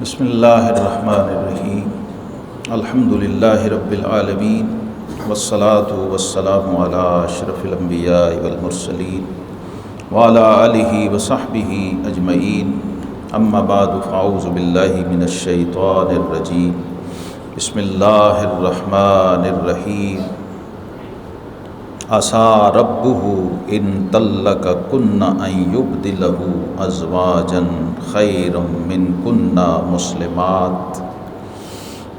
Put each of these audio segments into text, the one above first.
بسم اللہ الرحمن الرحیم الحمد للہ رب العالمین والصلاة والسلام علی اشرف الانبیاء والمرسلین وعلی آلہ وصحبہ اجمعین اما بعد فاعوذ باللہ من الشیطان الرجیم بسم اللہ الرحمن الرحیم عسیٰ ربہ ان طلقکن ان یبدلہ ازواجا خیرا منکن مسلمات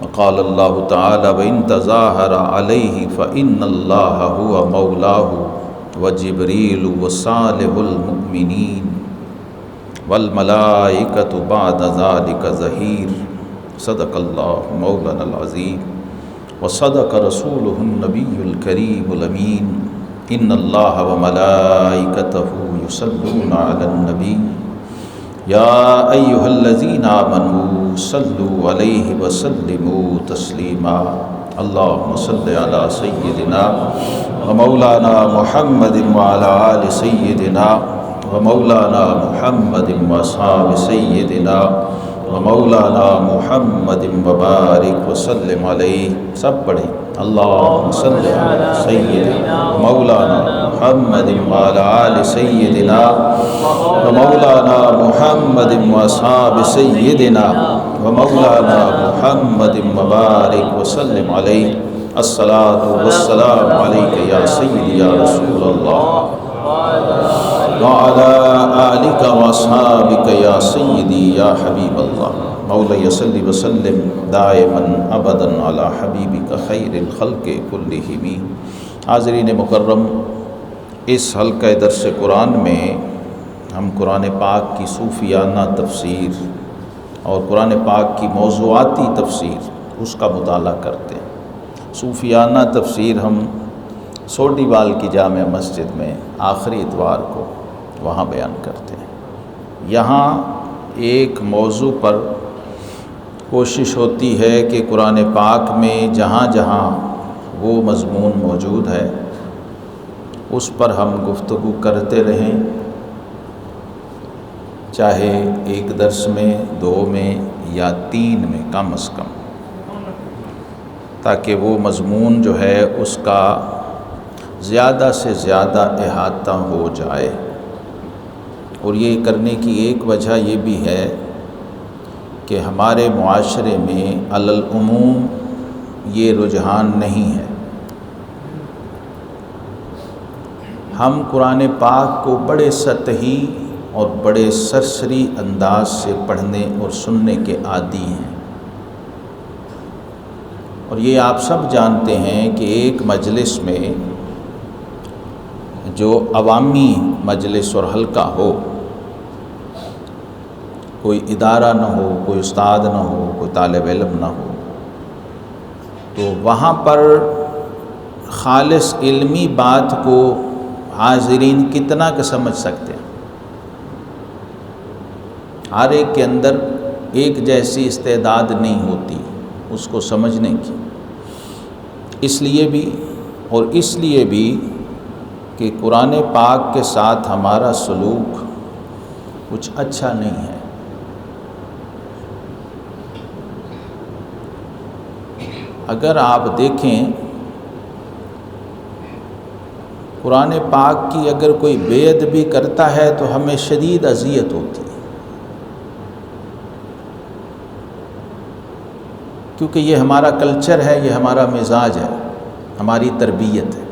وقال اللہ تعالی وان تظاہر علیہ فإن اللہ هو مولاه وجبریل وصالح المؤمنین والملائکۃ بعد ذلک ظہیر صدق اللہ مولانا العظیم وصدق رسولہ النبی الکریم الامین ان اللہ وملائکتہ یصلون علی النبی یا ایہا الذین آمنوا صلوا علیہ وسلموا تسلیما اللہم صل علی سیدنا ومولانا محمد وعلی آل سیدنا ومولانا محمد واصحاب سیدنا ومولانا محمد وبارک وسلم علیہ سب پڑھیں اللہم صلی علی سیدنا مولانا محمد وعلی آل سیدنا ومولانا محمد واصحاب سیدنا ومولانا محمد وبارک وسلم علیہ الصلاۃ والسلام علیک یا سیدی یا رسول اللہ وعلی آلک واصحابک یا سیدی یا حبیب اللہ مولا صلی وسلم دائما ابدا علی حبیبک خیر الخلق کلہم۔ حاضرین مکرم، اس حلقہ درس قرآن میں ہم قرآن پاک کی صوفیانہ تفسیر اور قرآن پاک کی موضوعاتی تفسیر اس کا مطالعہ کرتے ہیں۔ صوفیانہ تفسیر ہم سوڈی وال کی جامع مسجد میں آخری اتوار کو وہاں بیان کرتے ہیں۔ یہاں ایک موضوع پر کوشش ہوتی ہے کہ قرآن پاک میں جہاں جہاں وہ مضمون موجود ہے اس پر ہم گفتگو کرتے رہیں، چاہے ایک درس میں، دو میں یا تین میں کم از کم، تاکہ وہ مضمون جو ہے اس کا زیادہ سے زیادہ احاطہ ہو جائے۔ اور یہ کرنے کی ایک وجہ یہ بھی ہے کہ ہمارے معاشرے میں علی العموم یہ رجحان نہیں ہے۔ ہم قرآن پاک کو بڑے سطحی اور بڑے سرسری انداز سے پڑھنے اور سننے کے عادی ہیں، اور یہ آپ سب جانتے ہیں کہ ایک مجلس میں جو عوامی مجلس اور حلقہ ہو، کوئی ادارہ نہ ہو، کوئی استاد نہ ہو، کوئی طالب علم نہ ہو، تو وہاں پر خالص علمی بات کو حاضرین کتنا کہ سمجھ سکتے ہیں؟ ہر ایک کے اندر ایک جیسی استعداد نہیں ہوتی اس کو سمجھنے کی، اس لیے بھی کہ قرآن پاک کے ساتھ ہمارا سلوک کچھ اچھا نہیں ہے۔ اگر آپ دیکھیں قرآن پاک کی اگر کوئی بے ادبی کرتا ہے تو ہمیں شدید اذیت ہوتی ہے، کیونکہ یہ ہمارا کلچر ہے، یہ ہمارا مزاج ہے، ہماری تربیت ہے،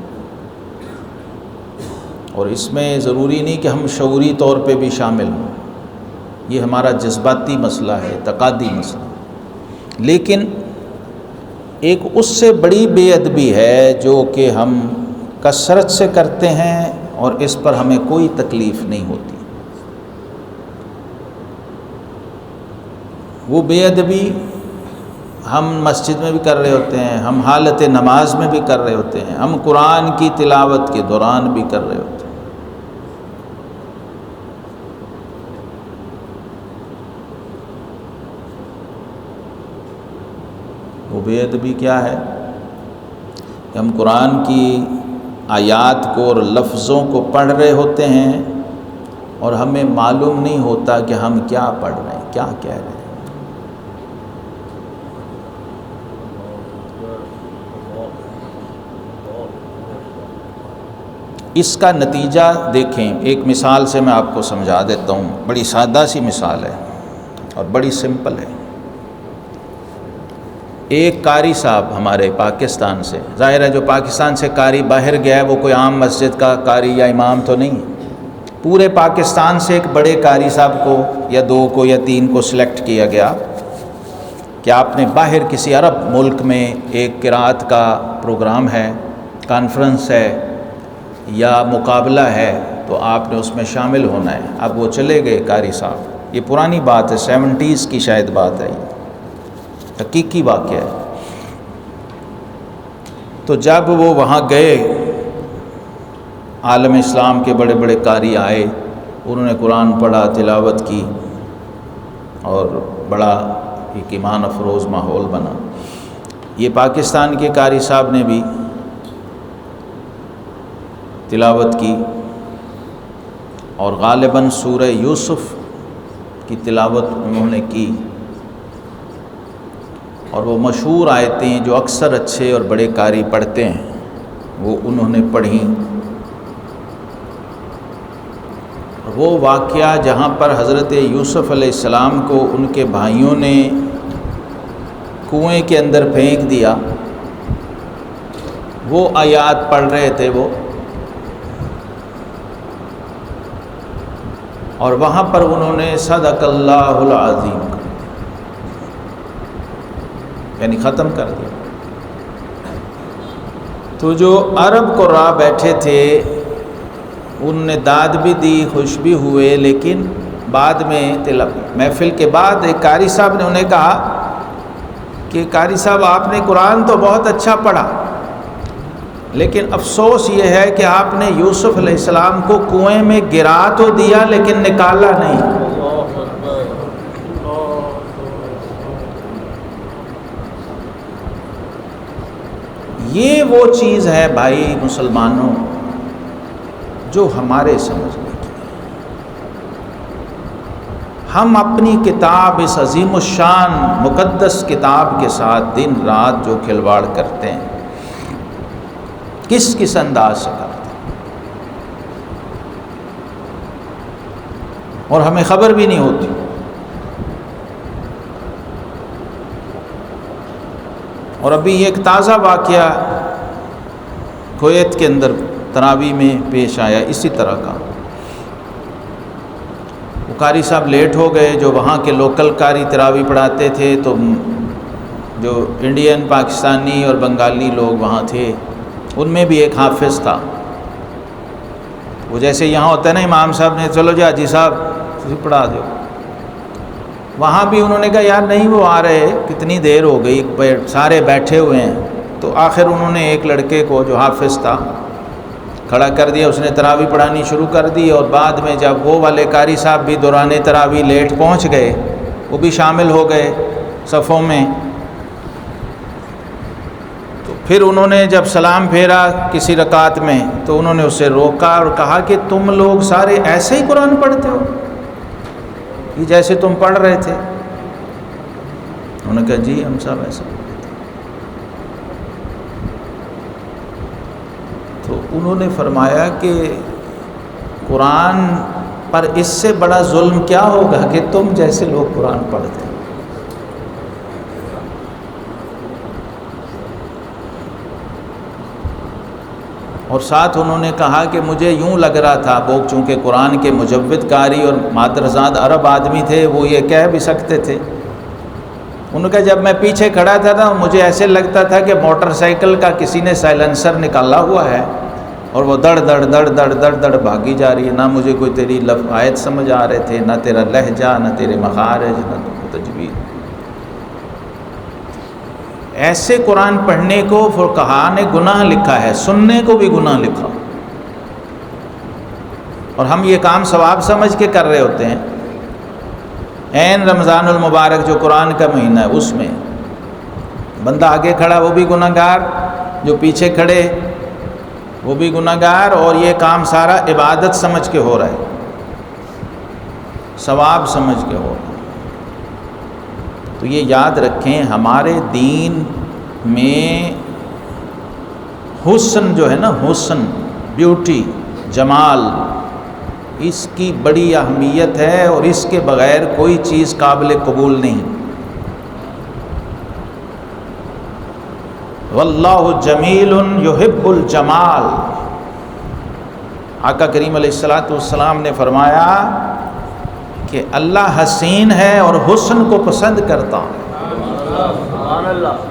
اور اس میں ضروری نہیں کہ ہم شعوری طور پہ بھی شامل ہوں، یہ ہمارا جذباتی مسئلہ ہے، اعتقادی مسئلہ۔ لیکن ایک اس سے بڑی بے ادبی ہے جو کہ ہم کثرت سے کرتے ہیں اور اس پر ہمیں کوئی تکلیف نہیں ہوتی۔ وہ بے ادبی ہم مسجد میں بھی کر رہے ہوتے ہیں، ہم حالت نماز میں بھی کر رہے ہوتے ہیں، ہم قرآن کی تلاوت کے دوران بھی کر رہے ہوتے ہیں۔ وہ بے ادبی کیا ہے کہ ہم قرآن کی آیات کو اور لفظوں کو پڑھ رہے ہوتے ہیں اور ہمیں معلوم نہیں ہوتا کہ ہم کیا پڑھ رہے ہیں، کیا کہہ رہے ہیں۔ اس کا نتیجہ دیکھیں، ایک مثال سے میں آپ کو سمجھا دیتا ہوں، بڑی سادہ سی مثال ہے اور بڑی سمپل ہے۔ ایک قاری صاحب ہمارے پاکستان سے، ظاہر ہے جو پاکستان سے قاری باہر گیا ہے وہ کوئی عام مسجد کا قاری یا امام تو نہیں، پورے پاکستان سے ایک بڑے قاری صاحب کو یا 2 کو یا 3 کو سلیکٹ کیا گیا کہ آپ نے باہر کسی عرب ملک میں ایک قرات کا پروگرام ہے، کانفرنس ہے یا مقابلہ ہے، تو آپ نے اس میں شامل ہونا ہے۔ اب وہ چلے گئے قاری صاحب، یہ پرانی بات ہے، 70s کی شاید بات ہے، یہ حقیقی واقعہ ہے۔ تو جب وہ وہاں گئے، عالم اسلام کے بڑے بڑے قاری آئے، انہوں نے قرآن پڑھا، تلاوت کی، اور بڑا ایک ایمان افروز ماحول بنا۔ یہ پاکستان کے قاری صاحب نے بھی تلاوت کی، اور غالباً سورہ یوسف کی تلاوت انہوں نے کی، اور وہ مشہور آیتیں جو اکثر اچھے اور بڑے قاری پڑھتے ہیں وہ انہوں نے پڑھیں۔ وہ واقعہ جہاں پر حضرت یوسف علیہ السلام کو ان کے بھائیوں نے کنویں کے اندر پھینک دیا، وہ آیات پڑھ رہے تھے وہ، اور وہاں پر انہوں نے صدق اللہ العظیم یعنی ختم کر دیا۔ تو جو عرب قراء بیٹھے تھے ان نے داد بھی دی، خوش بھی ہوئے، لیکن بعد میں محفل کے بعد ایک قاری صاحب نے انہیں کہا کہ قاری صاحب آپ نے قرآن تو بہت اچھا پڑھا، لیکن افسوس یہ ہے کہ آپ نے یوسف علیہ السلام کو کنویں میں گرا تو دیا لیکن نکالا نہیں۔ یہ وہ چیز ہے بھائی مسلمانوں جو ہمارے سمجھنے کی ہے۔ ہم اپنی کتاب، اس عظیم الشان مقدس کتاب کے ساتھ دن رات جو کھلواڑ کرتے ہیں، کس انداز سے کرتے ہیں، اور ہمیں خبر بھی نہیں ہوتی۔ اور ابھی ایک تازہ واقعہ کویت کے اندر تراویح میں پیش آیا اسی طرح کا۔ وہ قاری صاحب لیٹ ہو گئے، جو وہاں کے لوکل قاری تراویح پڑھاتے تھے، تو جو انڈین، پاکستانی اور بنگالی لوگ وہاں تھے ان میں بھی ایک حافظ تھا۔ وہ جیسے یہاں ہوتا ہے نا، امام صاحب نے چلو جی حاجی صاحب تسی پڑھا دو، وہاں بھی انہوں نے کہا یار نہیں وہ آ رہے، کتنی دیر ہو گئی، سارے بیٹھے ہوئے ہیں۔ تو آخر انہوں نے ایک لڑکے کو جو حافظ تھا کھڑا کر دیا، اس نے تراویح پڑھانی شروع کر دی، اور بعد میں جب وہ والے قاری صاحب بھی دوران تراویح لیٹ پہنچ گئے، وہ بھی شامل ہو گئے صفوں میں۔ تو پھر انہوں نے جب سلام پھیرا کسی رکعت میں تو انہوں نے اسے روکا اور کہا کہ تم لوگ سارے ایسے ہی قرآن پڑھتے ہو، یہ جیسے تم پڑھ رہے تھے؟ انہوں نے کہا جی ہم سب ایسے پڑھتے تھے۔ تو انہوں نے فرمایا کہ قرآن پر اس سے بڑا ظلم کیا ہوگا کہ تم جیسے لوگ قرآن پڑھتے ہیں۔ اور ساتھ انہوں نے کہا کہ مجھے یوں لگ رہا تھا، وہ چونکہ قرآن کے مجود قاری اور مادرزاد عرب آدمی تھے، وہ یہ کہہ بھی سکتے تھے۔ انہوں نے کہا جب میں پیچھے کھڑا تھا نا، مجھے ایسے لگتا تھا کہ موٹر سائیکل کا کسی نے سائلنسر نکالا ہوا ہے اور وہ دڑ دڑ دڑ دڑ دڑ دڑ بھاگی جا رہی ہے، نہ مجھے کوئی تیری آیت سمجھ آ رہے تھے، نہ تیرا لہجہ، نہ تیرے مخارج، نہ تجوید۔ ایسے قرآن پڑھنے کو فقہاء نے گناہ لکھا ہے، سننے کو بھی گناہ لکھا، اور ہم یہ کام ثواب سمجھ کے کر رہے ہوتے ہیں۔ عین رمضان المبارک جو قرآن کا مہینہ ہے، اس میں بندہ آگے کھڑا وہ بھی گناہ گار، جو پیچھے کھڑے وہ بھی گناہ گار، اور یہ کام سارا عبادت سمجھ کے ہو رہا ہے، ثواب سمجھ کے ہو رہا ہے۔ تو یہ یاد رکھیں، ہمارے دین میں حسن جو ہے نا، حسن، بیوٹی، جمال، اس کی بڑی اہمیت ہے اور اس کے بغیر کوئی چیز قابل قبول نہیں۔ واللہ جمیل یحب الجمال، آقا کریم علیہ السلام نے فرمایا کہ اللہ حسین ہے اور حسن کو پسند کرتا ہے۔ سبحان اللہ۔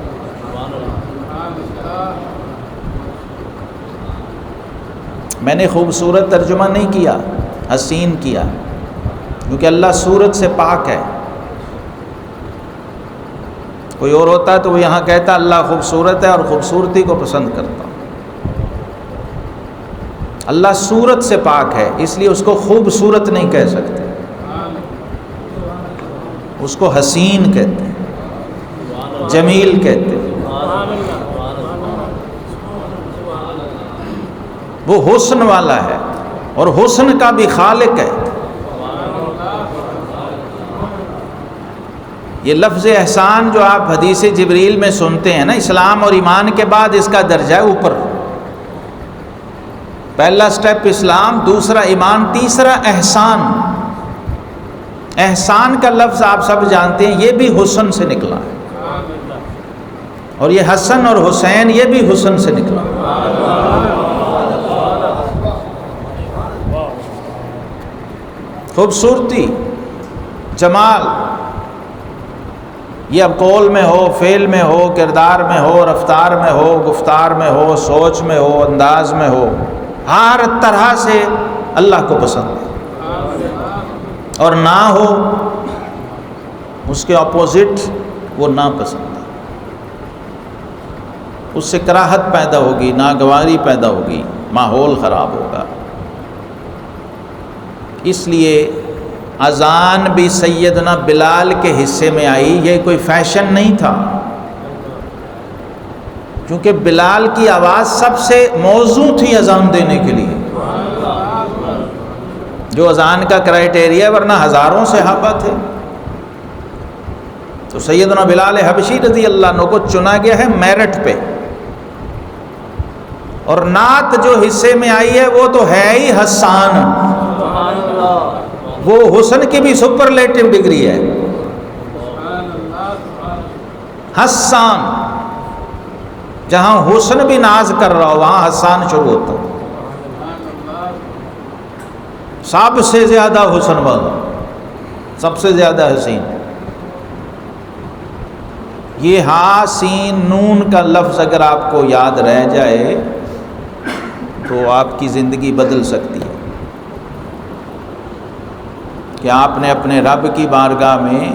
میں نے خوبصورت ترجمہ نہیں کیا، حسین کیا، کیونکہ اللہ صورت سے پاک ہے۔ کوئی اور ہوتا تو وہ یہاں کہتا اللہ خوبصورت ہے اور خوبصورتی کو پسند کرتا۔ اللہ صورت سے پاک ہے، اس لیے اس کو خوبصورت نہیں کہہ سکتے، اس کو حسین کہتے ہیں، جمیل کہتے ہیں۔ وہ حسن والا ہے اور حسن کا بھی خالق ہے۔ یہ لفظ احسان جو آپ حدیث جبریل میں سنتے ہیں نا، اسلام اور ایمان کے بعد اس کا درجہ اوپر، پہلا سٹیپ اسلام، دوسرا ایمان، تیسرا احسان۔ احسان کا لفظ آپ سب جانتے ہیں، یہ بھی حسن سے نکلا ہے، اور یہ حسن اور حسین یہ بھی حسن سے نکلا۔ خوبصورتی، جمال، یہ اب قول میں ہو، فعل میں ہو، کردار میں ہو، رفتار میں ہو، گفتار میں ہو، سوچ میں ہو، انداز میں ہو، ہر طرح سے اللہ کو پسند ہے، اور نہ ہو اس کے اپوزٹ وہ ناپسند ہے، اس سے کراہت پیدا ہوگی، ناگواری پیدا ہوگی، ماحول خراب ہوگا۔ اس لیے اذان بھی سیدنا بلال کے حصے میں آئی، یہ کوئی فیشن نہیں تھا، کیونکہ بلال کی آواز سب سے موزوں تھی اذان دینے کے لیے، جو اذان کا کرائیٹیریا، ورنہ ہزاروں صحابہ تھے، تو سیدنا بلال حبشی رضی اللہ عنہ کو چنا گیا ہے میرٹ پہ۔ اور نعت جو حصے میں آئی ہے وہ تو ہے ہی حسان، وہ حسن کی بھی سپرلیٹو ڈگری ہے، حسان، جہاں حسن بھی ناز کر رہا ہو وہاں حسان شروع ہوتا، سب سے زیادہ حسن والا، سب سے زیادہ حسین۔ یہ ہا سین نون کا لفظ اگر آپ کو یاد رہ جائے تو آپ کی زندگی بدل سکتی ہے، کہ آپ نے اپنے رب کی بارگاہ میں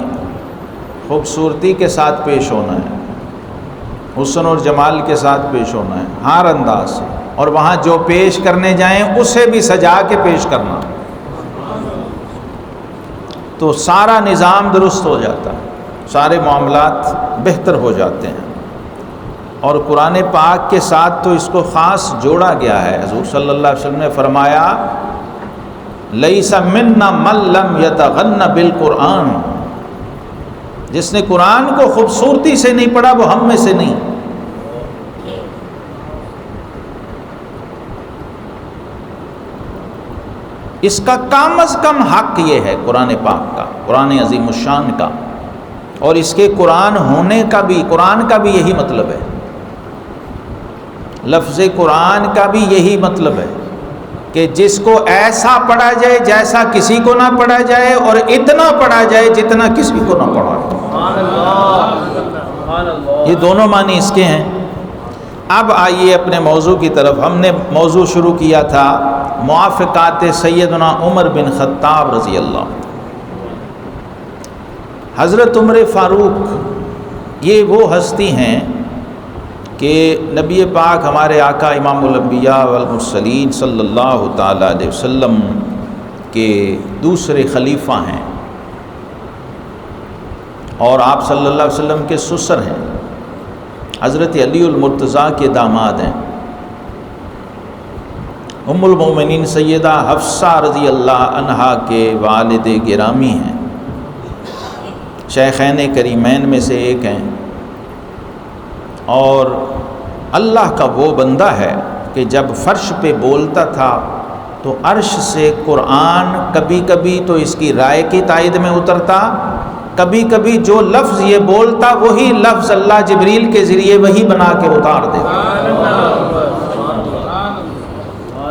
خوبصورتی کے ساتھ پیش ہونا ہے، حسن اور جمال کے ساتھ پیش ہونا ہے، ہر انداز سے، اور وہاں جو پیش کرنے جائیں اسے بھی سجا کے پیش کرنا، تو سارا نظام درست ہو جاتا ہے، سارے معاملات بہتر ہو جاتے ہیں۔ اور قرآن پاک کے ساتھ تو اس کو خاص جوڑا گیا ہے، حضور صلی اللہ علیہ وسلم نے فرمایا لیس منا من لم یتغن بالقرآن، جس نے قرآن کو خوبصورتی سے نہیں پڑھا وہ ہم میں سے نہیں۔ اس کا کم از کم حق یہ ہے قرآن پاک کا، قرآن عظیم الشان کا، اور اس کے قرآن ہونے کا بھی، قرآن کا بھی یہی مطلب ہے، لفظ قرآن کا بھی یہی مطلب ہے کہ جس کو ایسا پڑھا جائے جیسا کسی کو نہ پڑھا جائے، اور اتنا پڑھا جائے جتنا کسی کو نہ پڑھا جائے۔ یہ دونوں معنی اس کے ہیں۔ اب آئیے اپنے موضوع کی طرف۔ ہم نے موضوع شروع کیا تھا موافقات سیدنا عمر بن خطاب رضی اللہ عنہ۔ حضرت عمر فاروق یہ وہ ہستی ہیں کہ نبی پاک ہمارے آقا امام الانبیاء والمرسلین صلی اللہ تعالیٰ علیہ وسلم کے دوسرے خلیفہ ہیں، اور آپ صلی اللہ علیہ وسلم کے سسر ہیں، حضرت علی المرتضیٰ کے داماد ہیں، ام المومنین سیدہ حفصہ رضی اللہ عنہا کے والد گرامی ہیں، شیخین کریمین میں سے ایک ہیں، اور اللہ کا وہ بندہ ہے کہ جب فرش پہ بولتا تھا تو عرش سے قرآن کبھی کبھی تو اس کی رائے کی تائید میں اترتا، کبھی کبھی جو لفظ یہ بولتا وہی لفظ اللہ جبریل کے ذریعے وہی بنا کے اتار دیتا۔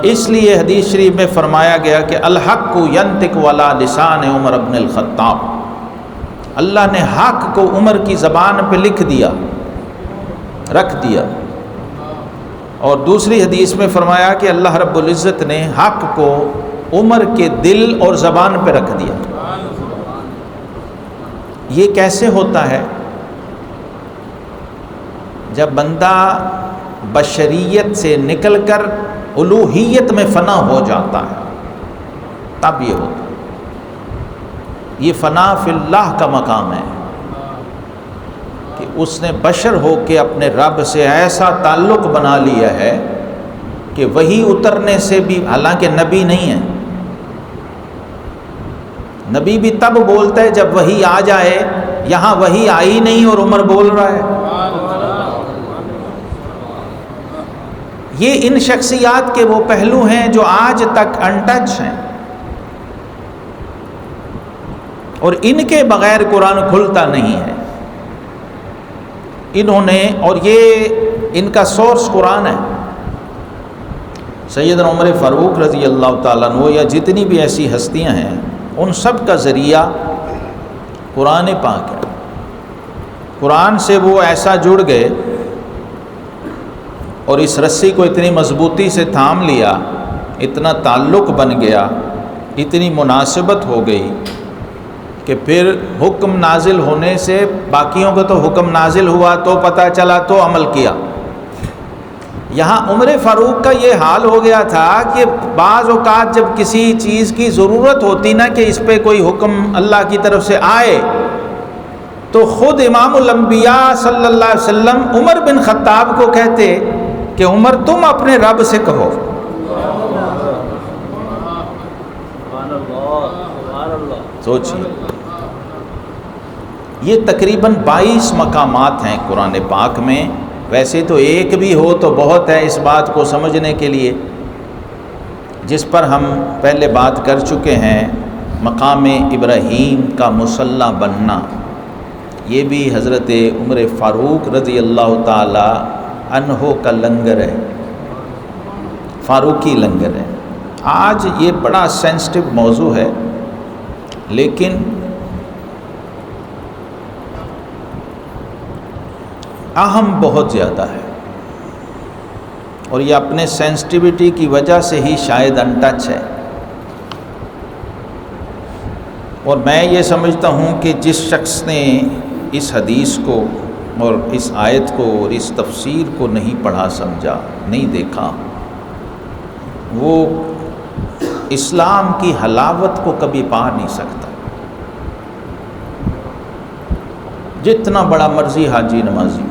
اس لیے حدیث شریف میں فرمایا گیا کہ الحق ینطق ولا لسان عمر بن الخطاب، اللہ نے حق کو عمر کی زبان پہ لکھ دیا، رکھ دیا۔ اور دوسری حدیث میں فرمایا کہ اللہ رب العزت نے حق کو عمر کے دل اور زبان پہ رکھ دیا۔ یہ کیسے ہوتا ہے؟ جب بندہ بشریت سے نکل کر الوہیت میں فنا ہو جاتا ہے تب یہ ہوتا ہے۔ یہ فنا فی اللہ کا مقام ہے کہ اس نے بشر ہو کے اپنے رب سے ایسا تعلق بنا لیا ہے کہ وہی اترنے سے بھی، حالانکہ نبی نہیں ہے، نبی بھی تب بولتا ہے جب وہی آ جائے، یہاں وہی آئی نہیں اور عمر بول رہا ہے۔ یہ ان شخصیات کے وہ پہلو ہیں جو آج تک انٹچ ہیں، اور ان کے بغیر قرآن کھلتا نہیں ہے۔ انہوں نے، اور یہ ان کا سورس قرآن ہے۔ سیدنا عمر فاروق رضی اللہ تعالیٰ عنہ یا جتنی بھی ایسی ہستیاں ہیں، ان سب کا ذریعہ قرآن پاک ہے۔ قرآن سے وہ ایسا جڑ گئے اور اس رسی کو اتنی مضبوطی سے تھام لیا، اتنا تعلق بن گیا، اتنی مناسبت ہو گئی کہ پھر حکم نازل ہونے سے، باقیوں کو تو حکم نازل ہوا تو پتہ چلا تو عمل کیا، یہاں عمر فاروق کا یہ حال ہو گیا تھا کہ بعض اوقات جب کسی چیز کی ضرورت ہوتی نا کہ اس پہ کوئی حکم اللہ کی طرف سے آئے، تو خود امام الانبیاء صلی اللہ علیہ وسلم عمر بن خطاب کو کہتے کہ عمر تم اپنے رب سے کہو۔ سوچیے، یہ تقریباً 22 مقامات ہیں قرآن پاک میں، ویسے تو ایک بھی ہو تو بہت ہے اس بات کو سمجھنے کے لیے، جس پر ہم پہلے بات کر چکے ہیں۔ مقام ابراہیم کا مصلی بننا، یہ بھی حضرت عمر فاروق رضی اللہ تعالی عنہ کا لنگر ہے، فاروقی لنگر ہے۔ آج یہ بڑا سینسٹیو موضوع ہے، لیکن اہم بہت زیادہ ہے، اور یہ اپنے سینسٹیوٹی کی وجہ سے ہی شاید انٹچ ہے۔ اور میں یہ سمجھتا ہوں کہ جس شخص نے اس حدیث کو اور اس آیت کو اور اس تفسیر کو نہیں پڑھا، سمجھا، نہیں دیکھا، وہ اسلام کی حلاوت کو کبھی پا نہیں سکتا، جتنا بڑا مرضی حاجی نمازی۔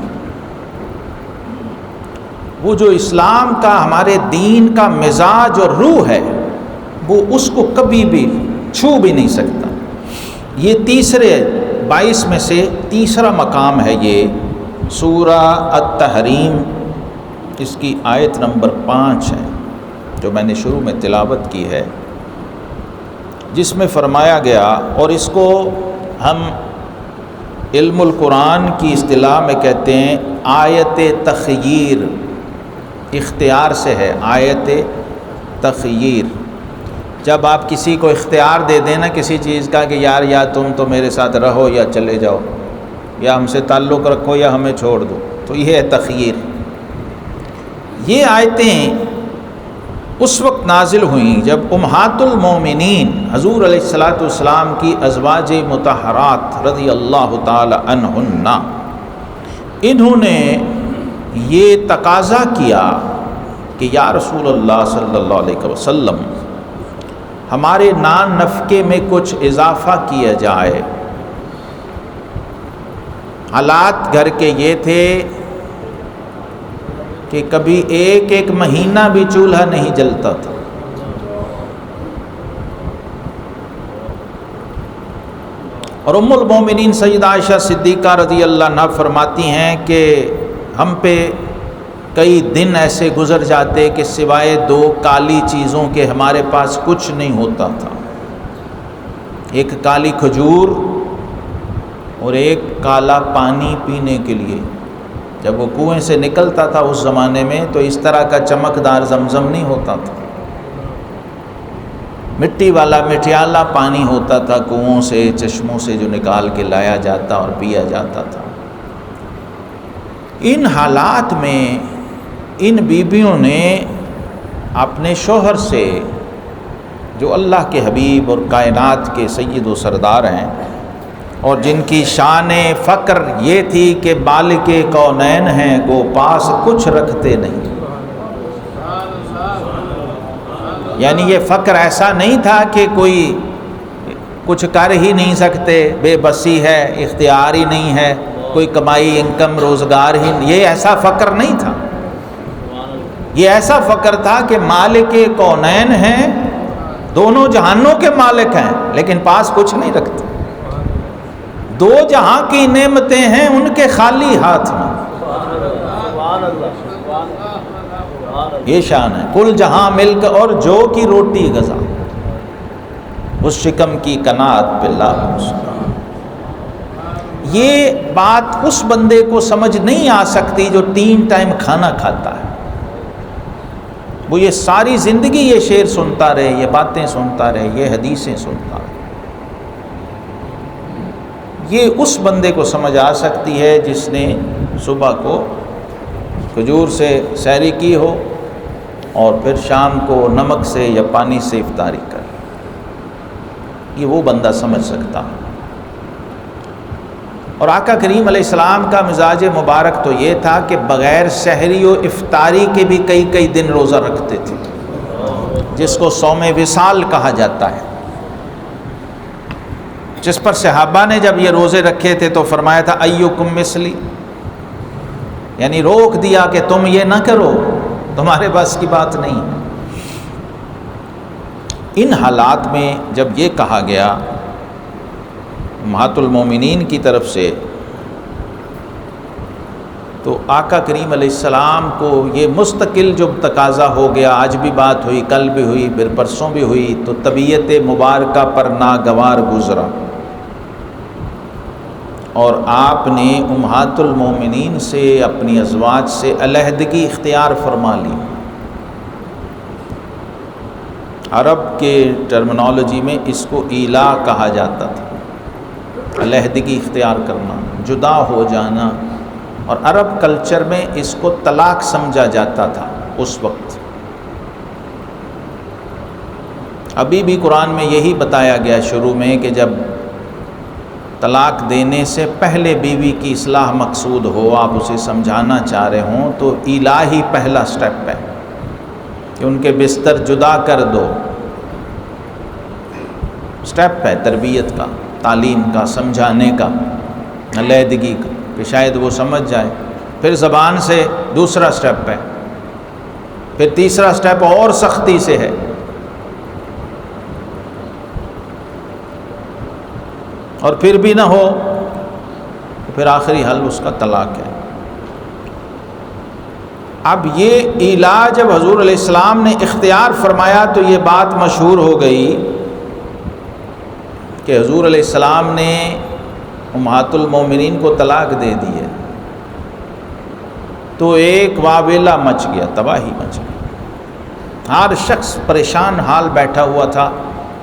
وہ جو اسلام کا، ہمارے دین کا مزاج اور روح ہے، وہ اس کو کبھی بھی چھو بھی نہیں سکتا۔ یہ تیسرے 22 میں سے تیسرا مقام ہے، یہ سورہ التحریم، اس کی آیت نمبر 5 ہے جو میں نے شروع میں تلاوت کی ہے، جس میں فرمایا گیا، اور اس کو ہم علم القرآن کی اصطلاح میں کہتے ہیں آیت تخییر، اختیار سے ہے، آیت تخییر۔ جب آپ کسی کو اختیار دے دیں نا کسی چیز کا کہ یار یا تم تو میرے ساتھ رہو یا چلے جاؤ، یا ہم سے تعلق رکھو یا ہمیں چھوڑ دو، تو یہ ہے تخییر۔ یہ آیتیں اس وقت نازل ہوئیں جب امہات المومنین حضور علیہ الصلاۃ والسلام کی ازواج مطہرات رضی اللہ تعالی عنہن، انہوں نے یہ تقاضا کیا کہ یا رسول اللہ صلی اللہ علیہ وسلم، ہمارے نان نفقے میں کچھ اضافہ کیا جائے۔ حالات گھر کے یہ تھے کہ کبھی ایک ایک مہینہ بھی چولہا نہیں جلتا تھا، اور ام المومنین سیدہ عائشہ صدیقہ رضی اللہ عنہا فرماتی ہیں کہ ہم پہ کئی دن ایسے گزر جاتے کہ سوائے 2 کالی چیزوں کے ہمارے پاس کچھ نہیں ہوتا تھا، ایک کالی کھجور اور ایک کالا پانی پینے کے لیے۔ جب وہ کنویں سے نکلتا تھا اس زمانے میں تو اس طرح کا چمکدار زمزم نہیں ہوتا تھا، مٹی والا مٹیالہ پانی ہوتا تھا، کنووں سے چشموں سے جو نکال کے لایا جاتا اور پیا جاتا تھا۔ ان حالات میں ان بیویوں نے اپنے شوہر سے، جو اللہ کے حبیب اور کائنات کے سید و سردار ہیں اور جن کی شان فقر یہ تھی کہ مالک کونین ہیں، گو پاس کچھ رکھتے نہیں، یعنی یہ فقر ایسا نہیں تھا کہ کوئی کچھ کر ہی نہیں سکتے، بے بسی ہے، اختیار ہی نہیں ہے، کوئی کمائی انکم روزگار ہی نہیں، یہ ایسا فقر نہیں تھا۔ یہ ایسا فقر تھا کہ مالک کونین ہیں، دونوں جہانوں کے مالک ہیں، لیکن پاس کچھ نہیں رکھتے، 2 جہاں کی نعمتیں ہیں ان کے خالی ہاتھ میں۔ یہ شان ہے، کل جہاں ملک اور جو کی روٹی غذا، اس شکم کی قناعت باللہ مسلم۔ یہ بات اس بندے کو سمجھ نہیں آ سکتی جو 3 ٹائم کھانا کھاتا ہے، وہ یہ ساری زندگی یہ شعر سنتا رہے، یہ باتیں سنتا رہے، یہ حدیثیں سنتا رہے۔ یہ اس بندے کو سمجھ آ سکتی ہے جس نے صبح کو کھجور سے سحری کی ہو اور پھر شام کو نمک سے یا پانی سے افطاری کر، یہ وہ بندہ سمجھ سکتا ہے۔ اور آقا کریم علیہ السلام کا مزاج مبارک تو یہ تھا کہ بغیر سحری و افطاری کے بھی کئی دن روزہ رکھتے تھے، جس کو صوم وصال کہا جاتا ہے، جس پر صحابہ نے جب یہ روزے رکھے تھے تو فرمایا تھا ایکم مثلی، یعنی روک دیا کہ تم یہ نہ کرو، تمہارے بس کی بات نہیں۔ ان حالات میں جب یہ کہا گیا امہات المومنین کی طرف سے، تو آقا کریم علیہ السلام کو یہ مستقل جو تقاضا ہو گیا، آج بھی بات ہوئی، کل بھی ہوئی، پھر پرسوں بھی ہوئی، تو طبیعت مبارکہ پر ناگوار گزرا اور آپ نے امہات المومنین سے، اپنی ازواج سے علیحدگی اختیار فرما لی۔ عرب کے ٹرمنالوجی میں اس کو ایلا کہا جاتا تھا، علیحدگی اختیار کرنا، جدا ہو جانا، اور عرب کلچر میں اس کو طلاق سمجھا جاتا تھا اس وقت۔ ابھی بھی قرآن میں یہی بتایا گیا شروع میں کہ جب طلاق دینے سے پہلے بیوی کی اصلاح مقصود ہو، آپ اسے سمجھانا چاہ رہے ہوں تو ایلا ہی پہلا سٹیپ ہے کہ ان کے بستر جدا کر دو، سٹیپ ہے تربیت کا، تعلیم کا، سمجھانے کا، علیحدگی کا، کہ شاید وہ سمجھ جائے۔ پھر زبان سے دوسرا سٹیپ ہے، پھر تیسرا سٹیپ اور سختی سے ہے، اور پھر بھی نہ ہو تو پھر آخری حل اس کا طلاق ہے۔ اب یہ ایلا جب حضور علیہ السلام نے اختیار فرمایا تو یہ بات مشہور ہو گئی کہ حضور علیہ السلام نے امہات المومنین کو طلاق دے دی ہے، تو ایک واویلا مچ گیا، تباہی مچ گئی، ہر شخص پریشان حال بیٹھا ہوا تھا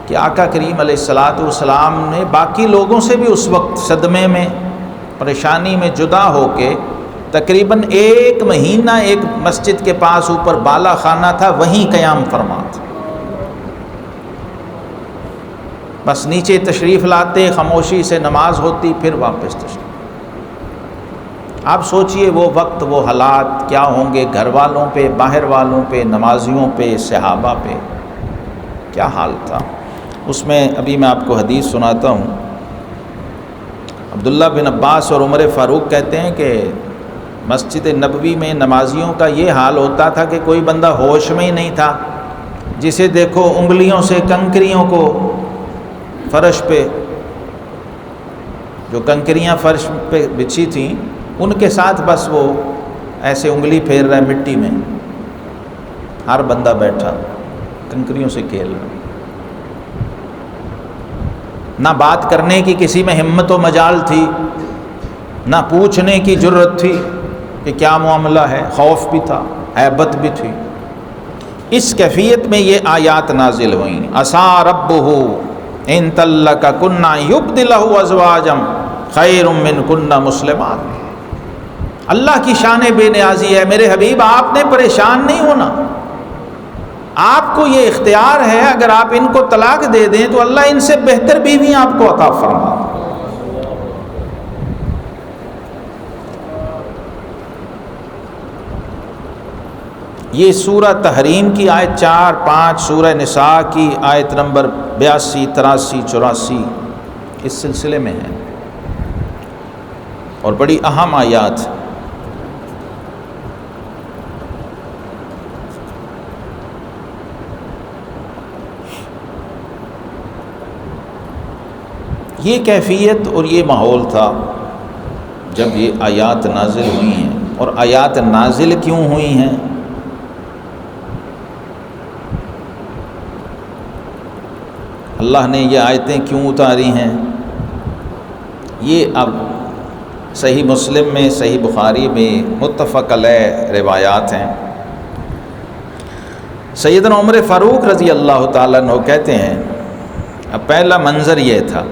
کہ آقا کریم علیہ السلام نے باقی لوگوں سے بھی اس وقت صدمے میں، پریشانی میں جدا ہو کے تقریباً 1 مہینہ ایک مسجد کے پاس اوپر بالا خانہ تھا، وہیں قیام فرما تھا، بس نیچے تشریف لاتے، خاموشی سے نماز ہوتی، پھر واپس تشریف۔ آپ سوچئے وہ وقت، وہ حالات کیا ہوں گے گھر والوں پہ، باہر والوں پہ، نمازیوں پہ، صحابہ پہ، کیا حال تھا۔ اس میں ابھی میں آپ کو حدیث سناتا ہوں۔ عبداللہ بن عباس اور عمر فاروق کہتے ہیں کہ مسجد نبوی میں نمازیوں کا یہ حال ہوتا تھا کہ کوئی بندہ ہوش میں ہی نہیں تھا، جسے دیکھو انگلیوں سے کنکریوں کو فرش پہ، جو کنکریاں فرش پہ بچھی تھیں ان کے ساتھ بس وہ ایسے انگلی پھیر رہا ہے مٹی میں، ہر بندہ بیٹھا کنکریوں سے کھیل رہا، نہ بات کرنے کی کسی میں ہمت و مجال تھی، نہ پوچھنے کی جرت تھی کہ کیا معاملہ ہے، خوف بھی تھا، ہیبت بھی تھی۔ اس کیفیت میں یہ آیات نازل ہوئیں، عسیٰ ربہ ان طلقکن یبدلہ ازواجا خیر منکن مسلمات۔ اللہ کی شان بے نیازی ہے، میرے حبیب آپ نے پریشان نہیں ہونا، آپ کو یہ اختیار ہے، اگر آپ ان کو طلاق دے دیں تو اللہ ان سے بہتر بیویاں آپ کو عطا فرما۔ یہ سورہ تحریم کی آیت 4، 5، سورہ نساء کی آیت نمبر 82، 83، 84 اس سلسلے میں ہے اور بڑی اہم آیات۔ یہ کیفیت اور یہ ماحول تھا جب یہ آیات نازل ہوئی ہیں۔ اور آیات نازل کیوں ہوئی ہیں؟ اللہ نے یہ آیتیں کیوں اتاری ہیں؟ یہ اب صحیح مسلم میں، صحیح بخاری میں متفق علیہ روایات ہیں۔ سیدنا عمر فاروق رضی اللہ تعالیٰ عنہ کہتے ہیں، اب پہلا منظر یہ تھا،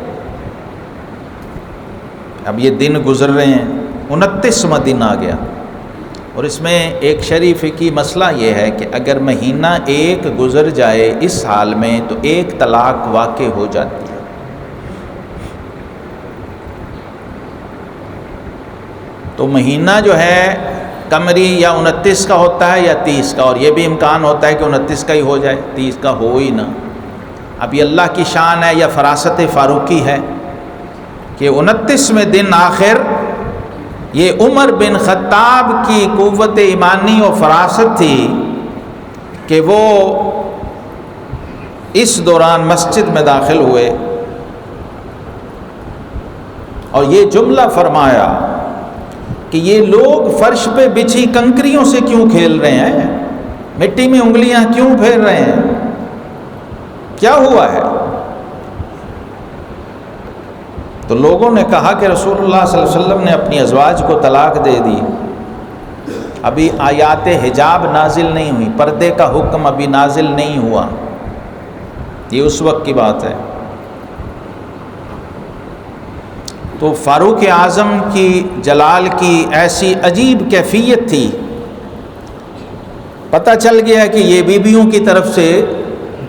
اب یہ دن گزر رہے ہیں، 29واں دن آ گیا، اور اس میں ایک شریف کی مسئلہ یہ ہے کہ اگر مہینہ ایک گزر جائے اس حال میں تو ایک طلاق واقع ہو جاتی ہے۔ تو مہینہ جو ہے قمری یا 29 کا ہوتا ہے یا 30 کا، اور یہ بھی امکان ہوتا ہے کہ 29 کا ہی ہو جائے، 30 کا ہو ہی نہ۔ اب یہ اللہ کی شان ہے یا فراست فاروقی ہے کہ 29ویں دن آخر یہ عمر بن خطاب کی قوت ایمانی و فراست تھی کہ وہ اس دوران مسجد میں داخل ہوئے اور یہ جملہ فرمایا کہ یہ لوگ فرش پہ بچھی کنکریوں سے کیوں کھیل رہے ہیں، مٹی میں انگلیاں کیوں پھیر رہے ہیں، کیا ہوا ہے؟ تو لوگوں نے کہا کہ رسول اللہ صلی اللہ علیہ وسلم نے اپنی ازواج کو طلاق دے دی، ابھی آیات حجاب نازل نہیں ہوئی، پردے کا حکم ابھی نازل نہیں ہوا، یہ اس وقت کی بات ہے۔ تو فاروق اعظم کی جلال کی ایسی عجیب کیفیت تھی، پتہ چل گیا کہ یہ بیویوں کی طرف سے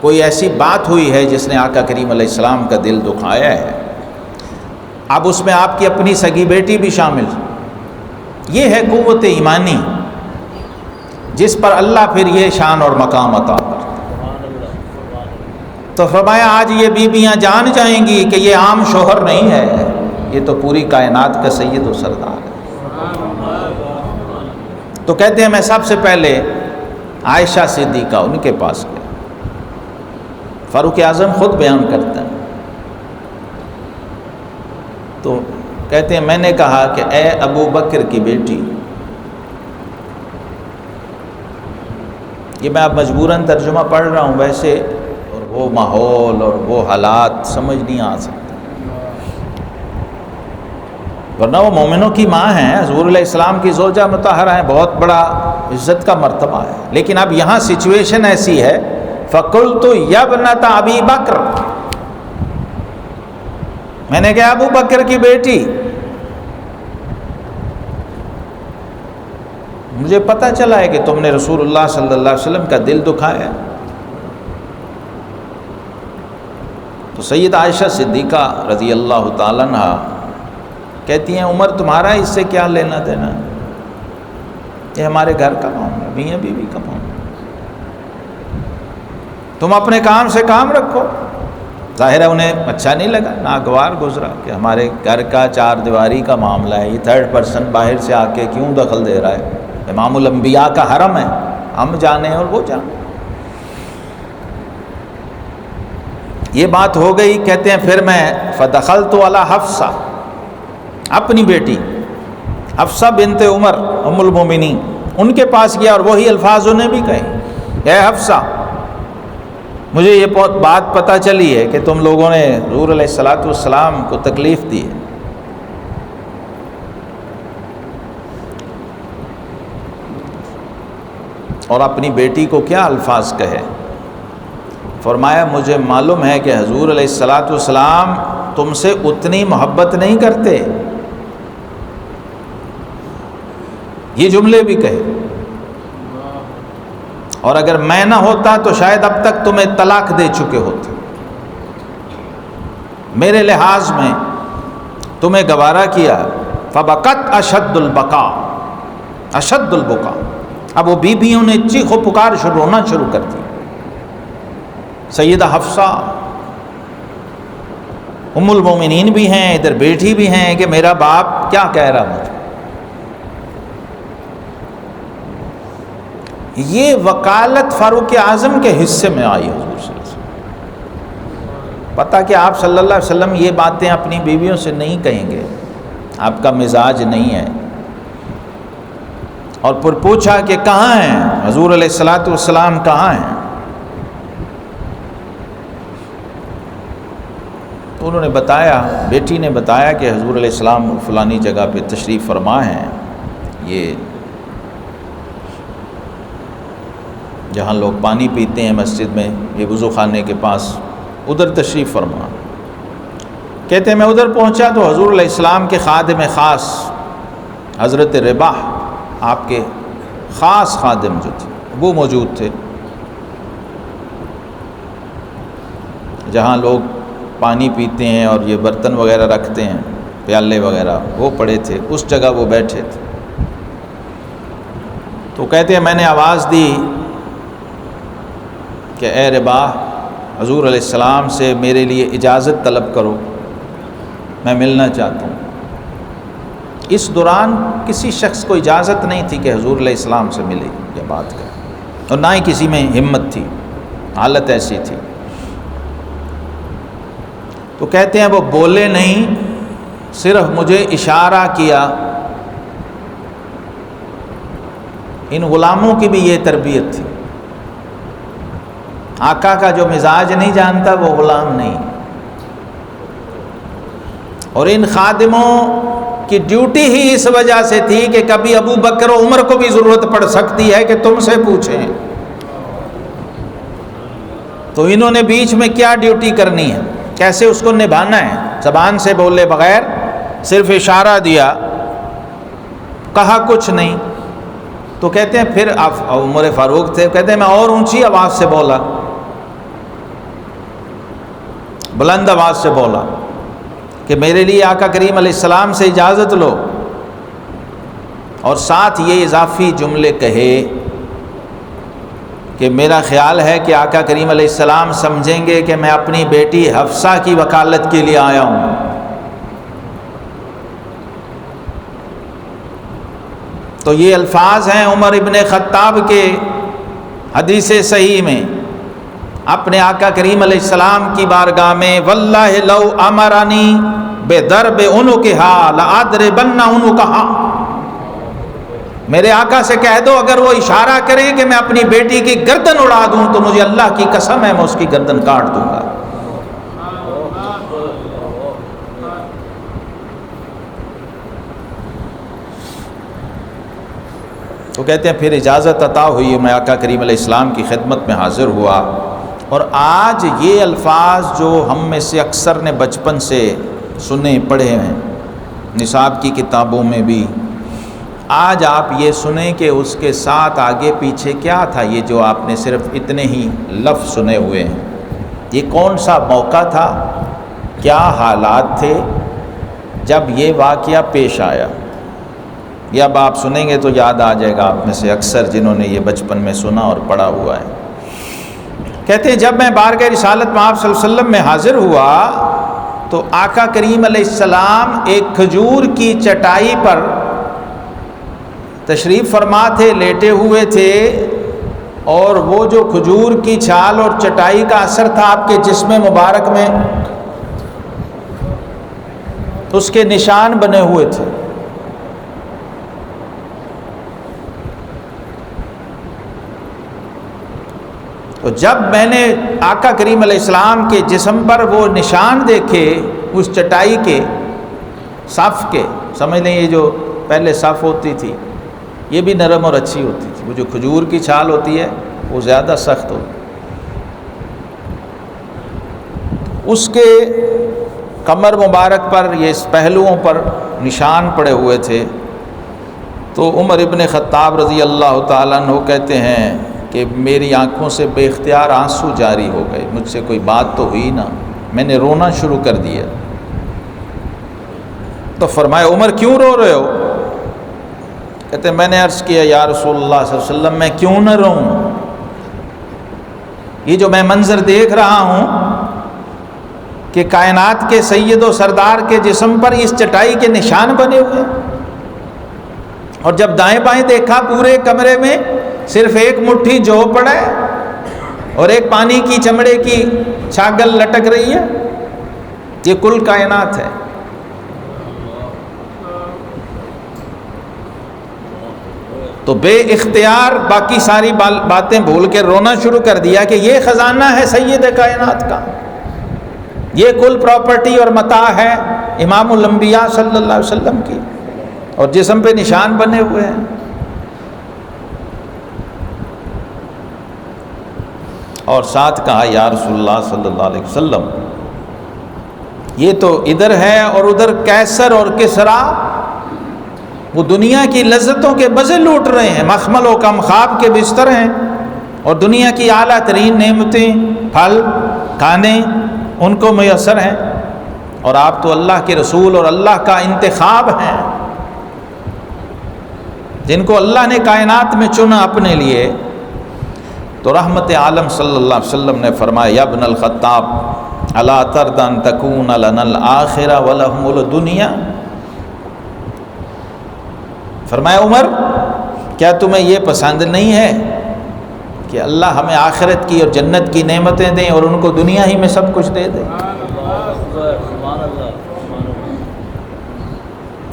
کوئی ایسی بات ہوئی ہے جس نے آقا کریم علیہ السلام کا دل دکھایا ہے۔ اب اس میں آپ کی اپنی سگی بیٹی بھی شامل، یہ ہے قوت ایمانی جس پر اللہ پھر یہ شان اور مقام عطا کرتا۔ تو فرمایا آج یہ بیویاں جان جائیں گی کہ یہ عام شوہر نہیں ہے، یہ تو پوری کائنات کا سید و سردار ہے۔ تو کہتے ہیں میں سب سے پہلے عائشہ صدیقہ ان کے پاس گیا، فاروق اعظم خود بیان کرتا ہے، تو کہتے ہیں میں نے کہا کہ اے ابو بکر کی بیٹی، یہ میں اب مجبوراً ترجمہ پڑھ رہا ہوں، ویسے اور وہ ماحول اور وہ حالات سمجھ نہیں آ سکتے، ورنہ وہ مومنوں کی ماں ہیں، حضور علیہ السلام کی زوجہ مطہرہ ہیں، بہت بڑا عزت کا مرتبہ ہے، لیکن اب یہاں سچویشن ایسی ہے، فَقُلْتُ يَا ابْنَتَ أَبِي بَكْرَ، میں نے کہا ابو بکر کی بیٹی، مجھے پتہ چلا ہے کہ تم نے رسول اللہ صلی اللہ علیہ وسلم کا دل دکھایا ہے۔ تو سید عائشہ صدیقہ رضی اللہ تعالیٰ عنہ کہتی ہیں عمر تمہارا اس سے کیا لینا دینا، یہ ہمارے گھر کا معاملہ، میاں بیوی کا معاملہ، تم اپنے کام سے کام رکھو۔ ظاہر ہے انہیں اچھا نہیں لگا، ناگوار گزرا کہ ہمارے گھر کا چار دیواری کا معاملہ ہے، یہ تھرڈ پرسن باہر سے آ کے کیوں دخل دے رہا ہے، امام الانبیاء کا حرم ہے، ہم جانے اور وہ جانے۔ یہ بات ہو گئی، کہتے ہیں پھر میں فدخلت علی حفصہ، اپنی بیٹی حفصہ بنت عمر ام المومنین، ان کے پاس گیا اور وہی الفاظ انہیں بھی کہے، اے حفصہ مجھے یہ بات پتہ چلی ہے کہ تم لوگوں نے حضور علیہ الصلاۃ والسلام کو تکلیف دی ہے، اور اپنی بیٹی کو کیا الفاظ کہے؟ فرمایا مجھے معلوم ہے کہ حضور علیہ الصلاۃ والسلام تم سے اتنی محبت نہیں کرتے، یہ جملے بھی کہے، اور اگر میں نہ ہوتا تو شاید اب تک تمہیں طلاق دے چکے ہوتے، میرے لحاظ میں تمہیں گوارا کیا۔ فبکت اشد البکا، اشد البکا، اب وہ بیویوں نے چیخ و پکار رونا شروع کر دی۔ سیدہ حفصہ ام المومنین بھی ہیں، ادھر بیٹی بھی ہیں کہ میرا باپ کیا کہہ رہا مجھے۔ یہ وکالت فاروق اعظم کے حصے میں آئی حضور صلی اللہ علیہ وسلم۔ پتہ کہ آپ صلی اللہ علیہ وسلم یہ باتیں اپنی بیویوں سے نہیں کہیں گے، آپ کا مزاج نہیں ہے۔ اور پھر پوچھا کہ کہاں ہیں حضور علیہ الصلاۃ والسلام، کہاں ہیں؟ تو انہوں نے بتایا، بیٹی نے بتایا کہ حضور علیہ السلام فلانی جگہ پہ تشریف فرما ہیں، یہ جہاں لوگ پانی پیتے ہیں مسجد میں، یہ وضو خانے کے پاس، ادھر تشریف فرما۔ کہتے ہیں میں ادھر پہنچا تو حضور علیہ السلام کے خادم خاص حضرت رباح، آپ کے خاص خادم جو تھے وہ موجود تھے، جہاں لوگ پانی پیتے ہیں اور یہ برتن وغیرہ رکھتے ہیں، پیالے وغیرہ، وہ پڑے تھے، اس جگہ وہ بیٹھے تھے۔ تو کہتے ہیں میں نے آواز دی کہ اے رباح، حضور علیہ السلام سے میرے لیے اجازت طلب کرو، میں ملنا چاہتا ہوں۔ اس دوران کسی شخص کو اجازت نہیں تھی کہ حضور علیہ السلام سے ملے یا بات کرے، اور نہ ہی کسی میں ہمت تھی، حالت ایسی تھی۔ تو کہتے ہیں وہ بولے نہیں، صرف مجھے اشارہ کیا۔ ان غلاموں کی بھی یہ تربیت تھی، آقا کا جو مزاج نہیں جانتا وہ غلام نہیں۔ اور ان خادموں کی ڈیوٹی ہی اس وجہ سے تھی کہ کبھی ابو بکر و عمر کو بھی ضرورت پڑ سکتی ہے کہ تم سے پوچھیں، تو انہوں نے بیچ میں کیا ڈیوٹی کرنی ہے، کیسے اس کو نبھانا ہے۔ زبان سے بولے بغیر، صرف اشارہ دیا، کہا کچھ نہیں۔ تو کہتے ہیں پھر عمر فاروق تھے، کہتے ہیں میں اور اونچی آواز سے بولا، بلند آواز سے بولا کہ میرے لیے آقا کریم علیہ السلام سے اجازت لو، اور ساتھ یہ اضافی جملے کہے کہ میرا خیال ہے کہ آقا کریم علیہ السلام سمجھیں گے کہ میں اپنی بیٹی حفصہ کی وکالت کے لیے آیا ہوں۔ تو یہ الفاظ ہیں عمر ابن خطاب کے حدیث صحیح میں اپنے آقا کریم علیہ السلام کی بارگاہ میں، واللہ لو امرنی بضرب عنقها لأضربن عنقها، میرے آقا سے کہہ دو اگر وہ اشارہ کریں کہ میں اپنی بیٹی کی گردن اڑا دوں تو مجھے اللہ کی قسم ہے میں اس کی گردن کاٹ دوں گا۔ تو کہتے ہیں پھر اجازت عطا ہوئی، میں آقا کریم علیہ السلام کی خدمت میں حاضر ہوا۔ اور آج یہ الفاظ جو ہم میں سے اکثر نے بچپن سے سنے پڑھے ہیں، نصاب کی کتابوں میں بھی، آج آپ یہ سنیں کہ اس کے ساتھ آگے پیچھے کیا تھا۔ یہ جو آپ نے صرف اتنے ہی لفظ سنے ہوئے ہیں، یہ کون سا موقع تھا، کیا حالات تھے جب یہ واقعہ پیش آیا، یہ اب آپ سنیں گے تو یاد آ جائے گا آپ میں سے اکثر جنہوں نے یہ بچپن میں سنا اور پڑھا ہوا ہے۔ کہتے ہیں جب میں بارگاہ رسالت میں آپ صلی اللہ علیہ وسلم میں حاضر ہوا تو آقا کریم علیہ السلام ایک کھجور کی چٹائی پر تشریف فرما تھے، لیٹے ہوئے تھے، اور وہ جو کھجور کی چھال اور چٹائی کا اثر تھا آپ کے جسم مبارک میں، اس کے نشان بنے ہوئے تھے۔ تو جب میں نے آقا کریم علیہ السلام کے جسم پر وہ نشان دیکھے اس چٹائی کے صف کے، سمجھ لیں یہ جو پہلے صف ہوتی تھی یہ بھی نرم اور اچھی ہوتی تھی، وہ جو کھجور کی چھال ہوتی ہے وہ زیادہ سخت ہوتی، اس کے کمر مبارک پر یہ پہلوؤں پر نشان پڑے ہوئے تھے۔ تو عمر ابن خطاب رضی اللہ تعالیٰ عنہ کہتے ہیں کہ میری آنکھوں سے بے اختیار آنسو جاری ہو گئے، مجھ سے کوئی بات تو ہوئی نہ، میں نے رونا شروع کر دیا۔ تو فرمایا عمر کیوں رو رہے ہو؟ کہتے ہیں میں نے عرض کیا یا رسول اللہ صلی اللہ علیہ وسلم میں کیوں نہ روؤں، یہ جو میں منظر دیکھ رہا ہوں کہ کائنات کے سید و سردار کے جسم پر اس چٹائی کے نشان بنے ہوئے، اور جب دائیں بائیں دیکھا پورے کمرے میں صرف ایک مٹھی جو پڑا ہے اور ایک پانی کی چمڑے کی چھاگل لٹک رہی ہے، یہ کل کائنات ہے۔ تو بے اختیار باقی ساری باتیں بھول کے رونا شروع کر دیا کہ یہ خزانہ ہے سید کائنات کا، یہ کل پراپرٹی اور متاع ہے امام الانبیاء صلی اللہ علیہ وسلم کی، اور جسم پہ نشان بنے ہوئے ہیں۔ اور ساتھ کہا یا رسول اللہ صلی اللہ علیہ وسلم یہ تو ادھر ہے اور ادھر کیسر اور کسرا وہ دنیا کی لذتوں کے مزے لوٹ رہے ہیں، مخمل و کم خواب کے بستر ہیں، اور دنیا کی اعلیٰ ترین نعمتیں پھل کھانے ان کو میسر ہیں، اور آپ تو اللہ کے رسول اور اللہ کا انتخاب ہیں جن کو اللہ نے کائنات میں چنا اپنے لیے۔ تو رحمت عالم صلی اللہ علیہ وسلم نے فرمایا یا ابن الخطاب الا ترضى ان تكون لنا الآخرة ولهم الدنيا، فرمایا عمر کیا تمہیں یہ پسند نہیں ہے کہ اللہ ہمیں آخرت کی اور جنت کی نعمتیں دیں اور ان کو دنیا ہی میں سب کچھ دے دے؟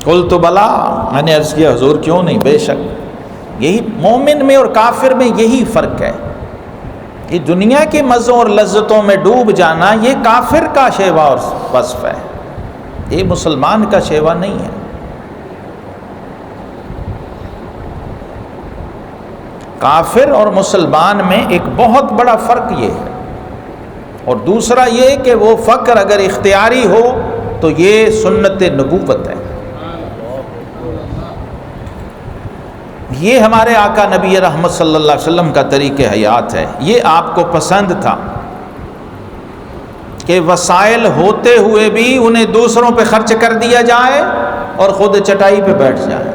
قلت بلا، میں نے عرض کیا حضور کیوں نہیں، بے شک۔ یہی مومن میں اور کافر میں یہی فرق ہے، یہ دنیا کے مزوں اور لذتوں میں ڈوب جانا یہ کافر کا شیوا اور وصف ہے، یہ مسلمان کا شیوا نہیں ہے۔ کافر اور مسلمان میں ایک بہت بڑا فرق یہ ہے، اور دوسرا یہ کہ وہ فقر اگر اختیاری ہو تو یہ سنت نبوت ہے، یہ ہمارے آقا نبی رحمت صلی اللہ علیہ وسلم کا طریقہ حیات ہے۔ یہ آپ کو پسند تھا کہ وسائل ہوتے ہوئے بھی انہیں دوسروں پہ خرچ کر دیا جائے اور خود چٹائی پہ بیٹھ جائے،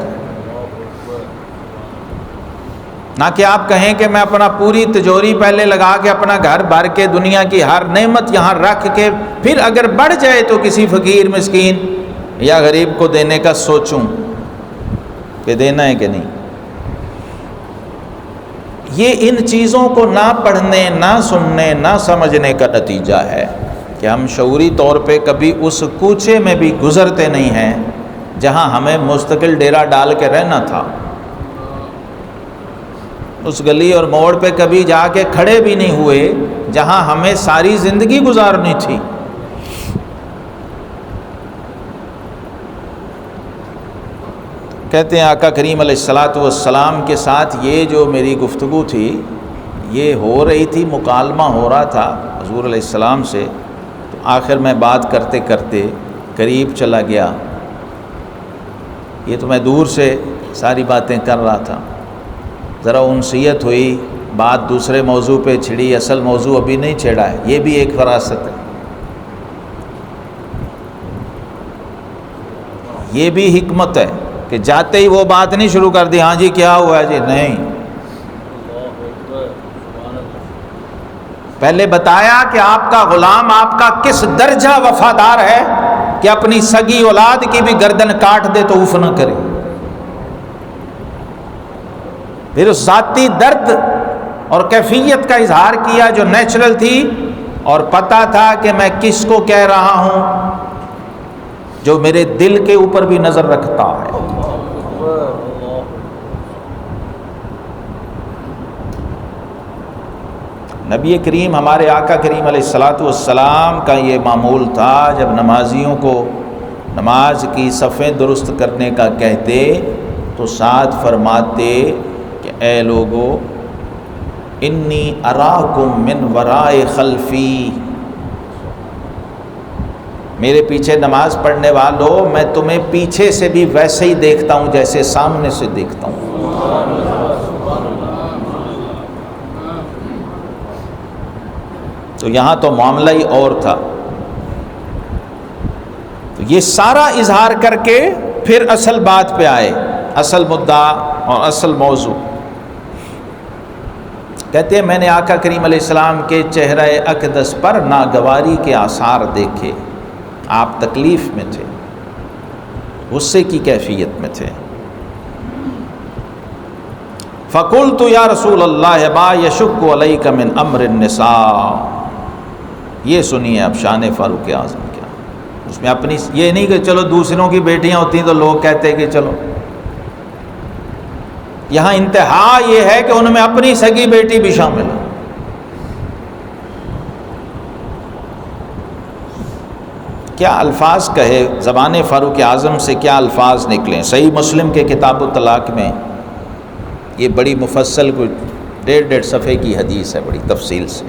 نہ کہ آپ کہیں کہ میں اپنا پوری تجوری پہلے لگا کے اپنا گھر بھر کے دنیا کی ہر نعمت یہاں رکھ کے پھر اگر بڑھ جائے تو کسی فقیر مسکین یا غریب کو دینے کا سوچوں کہ دینا ہے کہ نہیں۔ یہ ان چیزوں کو نہ پڑھنے، نہ سننے، نہ سمجھنے کا نتیجہ ہے کہ ہم شعوری طور پہ کبھی اس کوچے میں بھی گزرتے نہیں ہیں جہاں ہمیں مستقل ڈیرا ڈال کے رہنا تھا، اس گلی اور موڑ پہ کبھی جا کے کھڑے بھی نہیں ہوئے جہاں ہمیں ساری زندگی گزارنی تھی۔ کہتے ہیں آقا کریم علیہ الصلاۃ والسلام کے ساتھ یہ جو میری گفتگو تھی یہ ہو رہی تھی، مکالمہ ہو رہا تھا حضور علیہ السلام سے، تو آخر میں بات کرتے کرتے قریب چلا گیا، یہ تو میں دور سے ساری باتیں کر رہا تھا، ذرا انسیت ہوئی، بات دوسرے موضوع پہ چھڑی، اصل موضوع ابھی نہیں چھیڑا ہے، یہ بھی ایک فراست ہے، یہ بھی حکمت ہے کہ جاتے ہی وہ بات نہیں شروع کر دی ہاں جی کیا ہوا ہے جی، نہیں، پہلے بتایا کہ آپ کا غلام آپ کا کس درجہ وفادار ہے کہ اپنی سگی اولاد کی بھی گردن کاٹ دے تو اف نہ کرے، پھر اس ذاتی درد اور کیفیت کا اظہار کیا جو نیچرل تھی، اور پتہ تھا کہ میں کس کو کہہ رہا ہوں جو میرے دل کے اوپر بھی نظر رکھتا ہے۔ نبی کریم ہمارے آقا کریم علیہ الصلاۃ والسلام کا یہ معمول تھا، جب نمازیوں کو نماز کی صفیں درست کرنے کا کہتے تو ساتھ فرماتے کہ اے لوگو انی اراکم من ورائے خلفی، میرے پیچھے نماز پڑھنے والوں میں تمہیں پیچھے سے بھی ویسے ہی دیکھتا ہوں جیسے سامنے سے دیکھتا ہوں۔ تو یہاں تو معاملہ ہی اور تھا۔ تو یہ سارا اظہار کر کے پھر اصل بات پہ آئے، اصل مدعا اور اصل موضوع۔ کہتے ہیں میں نے آقا کریم علیہ السلام کے چہرہ اقدس پر ناگواری کے آثار دیکھے، آپ تکلیف میں تھے، غصے کی کیفیت میں تھے۔ فقلت یا رسول اللہ ما یشق علیک من امر النساء، یہ سنیے اب شان فاروق اعظم کیا، اس میں اپنی یہ نہیں کہ چلو دوسروں کی بیٹیاں ہوتی ہیں تو لوگ کہتے ہیں کہ چلو، یہاں انتہا یہ ہے کہ ان میں اپنی سگی بیٹی بھی شامل ہے۔ کیا الفاظ کہے، زبان فاروق اعظم سے کیا الفاظ نکلیں۔ صحیح مسلم کے کتاب الطلاق میں یہ بڑی مفصل، کوئی 1.5 صفحے کی حدیث ہے، بڑی تفصیل سے۔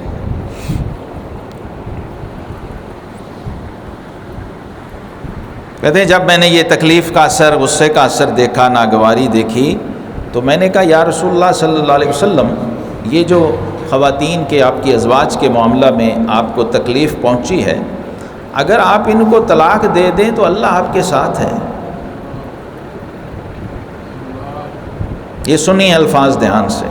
کہتے ہیں جب میں نے یہ تکلیف کا اثر، غصے کا اثر دیکھا، ناگواری دیکھی، تو میں نے کہا یا رسول اللہ صلی اللہ علیہ وسلم، یہ جو خواتین کے آپ کی ازواج کے معاملہ میں آپ کو تکلیف پہنچی ہے، اگر آپ ان کو طلاق دے دیں تو اللہ آپ کے ساتھ ہے۔ یہ سنی الفاظ دھیان سے۔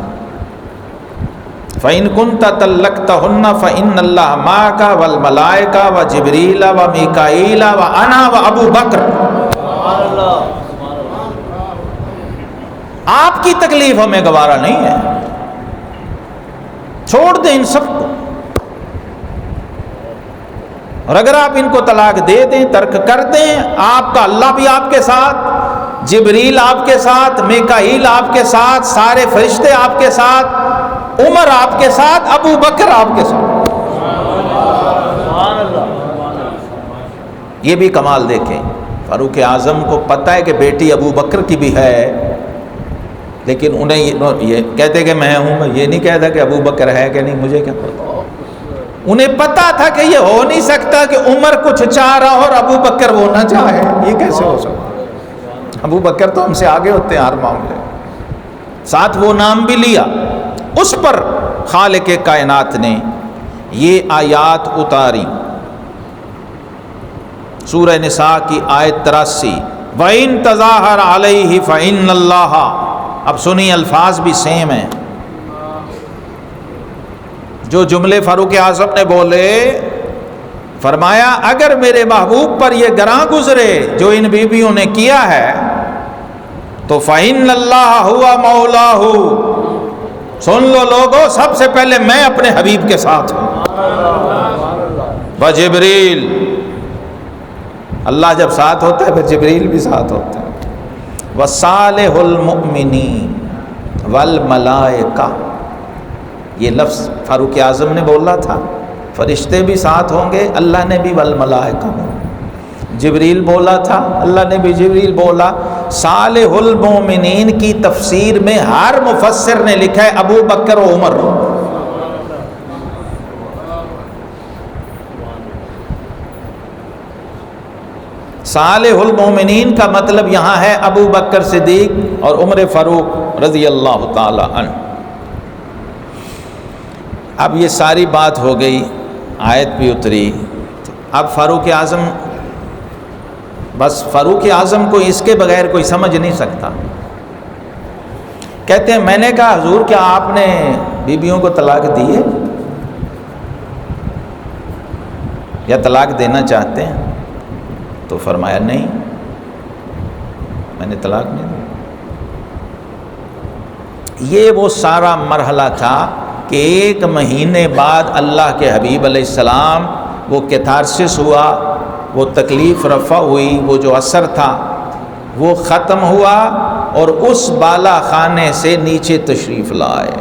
فَإِن كُنْتَ طَلَّقْتَهُنَّ فَإِنَّ اللَّهَ مَعَكَ وَالْمَلَائِكَةَ وَجِبْرِيلَ وَمِيكَائِيلَ وَأَنَا وَأَبُو بَكْرَ، آپ کی تکلیف ہمیں گوارا نہیں ہے، چھوڑ دیں ان سب کو، اور اگر آپ ان کو طلاق دے دیں، ترک کر دیں، آپ کا اللہ بھی آپ کے ساتھ، جبریل آپ کے ساتھ، میکائیل آپ کے ساتھ، سارے فرشتے آپ کے ساتھ، عمر آپ کے ساتھ، ابو بکر آپ کے ساتھ۔ یہ بھی کمال دیکھیں، فاروق اعظم کو پتہ ہے کہ بیٹی ابو بکر کی بھی ہے، لیکن انہیں یہ کہتے کہ میں ہوں، یہ نہیں کہتا کہ ابو بکر ہے کہ نہیں، مجھے کیا پتا۔ انہیں پتا تھا کہ یہ ہو نہیں سکتا کہ عمر کچھ چاہ رہا اور ابو بکر وہ نہ چاہے، یہ کیسے ہو سکتا؟ ابو بکر تو ہم سے آگے ہوتے ہیں ہر معاملے، ساتھ وہ نام بھی لیا۔ اس پر خالق کائنات نے یہ آیات اتاری، سورہ نساء کی آیت 83، وَإِن تَظَاهَرَ عَلَيْهِ فَإِنَّ اللَّهَ، اب سنی الفاظ بھی سیم ہیں۔ جو جملے فاروق اعظم نے بولے، فرمایا اگر میرے محبوب پر یہ گراں گزرے جو ان بیویوں نے کیا ہے تو فَإِنَّ اللَّهَ هُوَ مَوْلَاهُ، سن لو لوگو، سب سے پہلے میں اپنے حبیب کے ساتھ ہوں، وجبریل، اللہ جب ساتھ ہوتا ہے پھر جبریل بھی ساتھ ہوتا ہے، وصالح المؤمنین والملائکہ، یہ لفظ فاروق اعظم نے بولا تھا، فرشتے بھی ساتھ ہوں گے، اللہ نے بھی والملائکہ، جبریل بولا تھا، اللہ نے بھی جبریل بولا۔ صالح المومنین کی تفسیر میں ہر مفسر نے لکھا ہے ابو بکر و عمر۔ صالح المومنین کا مطلب یہاں ہے ابو بکر صدیق اور عمر فاروق رضی اللہ تعالی عنہ۔ اب یہ ساری بات ہو گئی، آیت بھی اتری، اب فاروق اعظم، بس فاروق اعظم کو اس کے بغیر کوئی سمجھ نہیں سکتا۔ کہتے ہیں میں نے کہا حضور کیا آپ نے بیویوں کو طلاق دی ہے یا طلاق دینا چاہتے ہیں؟ تو فرمایا نہیں، میں نے طلاق نہیں دی۔ یہ وہ سارا مرحلہ تھا کہ 1 مہینے بعد اللہ کے حبیب علیہ السلام وہ کیتھارسس ہوا، وہ تکلیف رفع ہوئی، وہ جو اثر تھا وہ ختم ہوا، اور اس بالا خانے سے نیچے تشریف لائے۔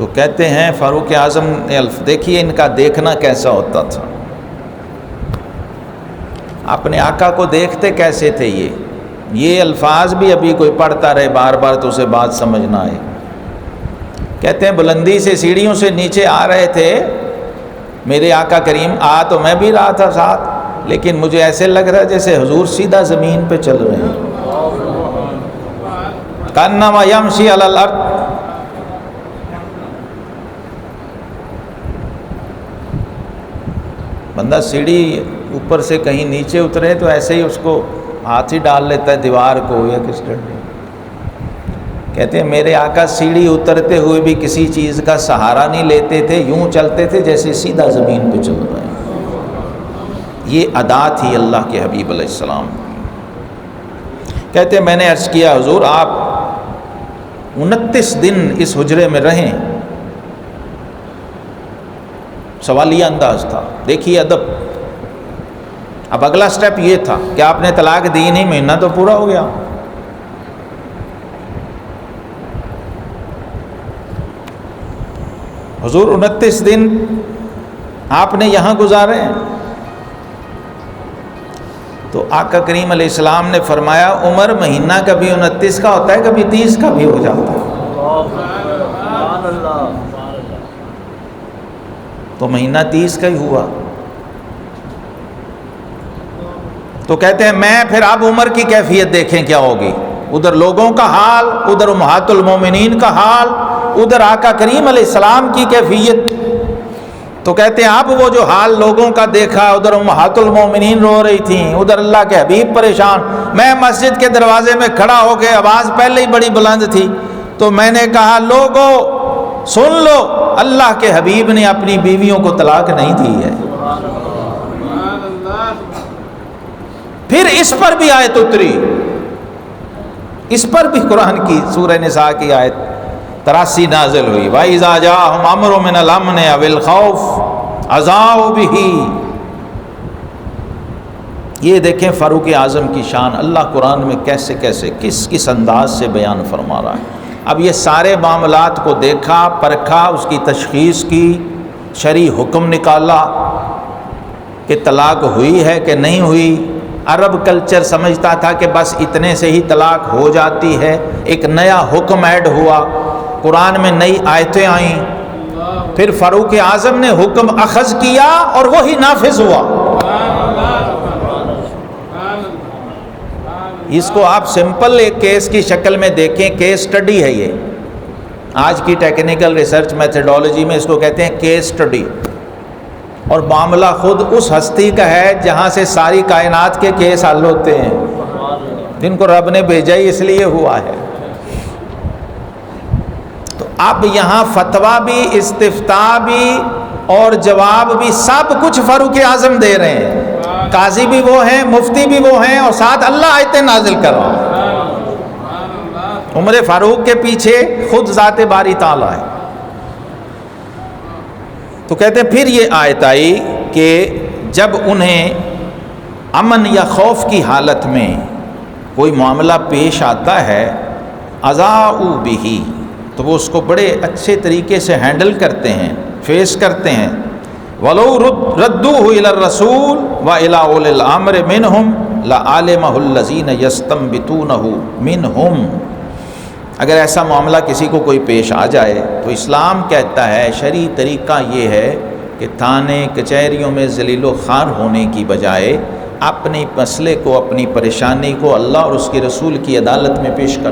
تو کہتے ہیں فاروق اعظم نے دیکھیے ان کا دیکھنا کیسا ہوتا تھا، اپنے آقا کو دیکھتے کیسے تھے یہ الفاظ بھی ابھی کوئی پڑھتا رہے بار بار تو اسے بات سمجھ نہ آئے۔ کہتے ہیں بلندی سے سیڑھیوں سے نیچے آ رہے تھے میرے آقا کریم، آ تو میں بھی رہا تھا ساتھ، لیکن مجھے ایسے لگ رہا جیسے حضور سیدھا زمین پہ چل رہے ہیں، کانما یمشی علی الارض۔ بندہ سیڑھی اوپر سے کہیں نیچے اترے تو ایسے ہی اس کو ہاتھ ہی ڈال لیتا ہے دیوار کو یا کس ڈنڈے۔ کہتے ہیں میرے آقا سیڑھی اترتے ہوئے بھی کسی چیز کا سہارا نہیں لیتے تھے، یوں چلتے تھے جیسے سیدھا زمین پہ چل رہے ہیں۔ یہ ادا تھی اللہ کے حبیب علیہ السلام۔ کہتے ہیں میں نے عرض کیا حضور آپ 29 دن اس حجرے میں رہیں، سوالیہ انداز تھا، دیکھیے ادب۔ اب اگلا سٹیپ یہ تھا کہ آپ نے طلاق دی نہیں، مہینہ تو پورا ہو گیا۔ حضور 29 دن آپ نے یہاں گزارے ہیں، تو آقا کریم علیہ السلام نے فرمایا عمر مہینہ کبھی 29 کا ہوتا ہے، کبھی 30 کا بھی ہو جاتا ہے، تو مہینہ 30 کا ہی ہوا۔ تو کہتے ہیں میں پھر اب عمر کی کیفیت دیکھیں کیا ہوگی، ادھر لوگوں کا حال، ادھر امہات المومنین کا حال، ادھر آقا کریم علیہ السلام کی کیفیت۔ تو کہتے ہیں اب وہ جو حال لوگوں کا دیکھا، ادھر امہات المومنین رو رہی تھیں، ادھر اللہ کے حبیب پریشان، میں مسجد کے دروازے میں کھڑا ہو کے آواز پہلے ہی بڑی بلند تھی، تو میں نے کہا لوگو سن لو، اللہ کے حبیب نے اپنی بیویوں کو طلاق نہیں دی ہے۔ پھر اس پر بھی آیت اتری، اس پر بھی قرآن کی سورہ نساء کی آیت 83 نازل ہوئی، وَإِذَا جَاءَهُمْ أَمْرٌ مِّنَ الْأَمْنِ أَوِ الْخَوْفِ أَذَاعُوا بِهِ۔ یہ دیکھیں فاروق اعظم کی شان، اللہ قرآن میں کیسے کیسے کس انداز سے بیان فرما رہا ہے۔ اب یہ سارے معاملات کو دیکھا، پرکھا، اس کی تشخیص کی، شرعی حکم نکالا کہ طلاق ہوئی ہے کہ نہیں ہوئی۔ عرب کلچر سمجھتا تھا کہ بس اتنے سے ہی طلاق ہو جاتی ہے، ایک نیا حکم ایڈ ہوا، قرآن میں نئی آیتیں آئیں، پھر فاروق اعظم نے حکم اخذ کیا اور وہی نافذ ہوا۔ اس کو آپ سمپل ایک کیس کی شکل میں دیکھیں، کیس سٹڈی ہے یہ، آج کی ٹیکنیکل ریسرچ میتھڈالوجی میں اس کو کہتے ہیں کیس سٹڈی، اور معاملہ خود اس ہستی کا ہے جہاں سے ساری کائنات کے کیس حل ہوتے ہیں، جن کو رب نے بھیجا ہی اس لیے ہوا ہے۔ تو اب یہاں فتویٰ بھی، استفتاء بھی اور جواب بھی، سب کچھ فاروق اعظم دے رہے ہیں، قاضی بھی وہ ہیں، مفتی بھی وہ ہیں، اور ساتھ اللہ آیتیں نازل کر رہا ہے۔ عمر فاروق کے پیچھے خود ذات باری تعالیٰ ہے۔ تو کہتے ہیں پھر یہ آیت آئی کہ جب انہیں امن یا خوف کی حالت میں کوئی معاملہ پیش آتا ہے، اذاعوا بہ، تو وہ اس کو بڑے اچھے طریقے سے ہینڈل کرتے ہیں، فیس کرتے ہیں۔ وَلَوْ رَدُّوهُ إِلَى الرَّسُولِ وَإِلَىٰ أُولِي الْأَمْرِ مِنْهُمْ لَعَلِمَهُ الَّذِينَ يَسْتَنبِطُونَهُ مِنْهُمْ۔ اگر ایسا معاملہ کسی کو کوئی پیش آ جائے تو اسلام کہتا ہے، شرعی طریقہ یہ ہے کہ تھانے کچہریوں میں ذلیل و خوار ہونے کی بجائے اپنی مسئلے کو، اپنی پریشانی کو اللہ اور اس کے رسول کی عدالت میں پیش کر۔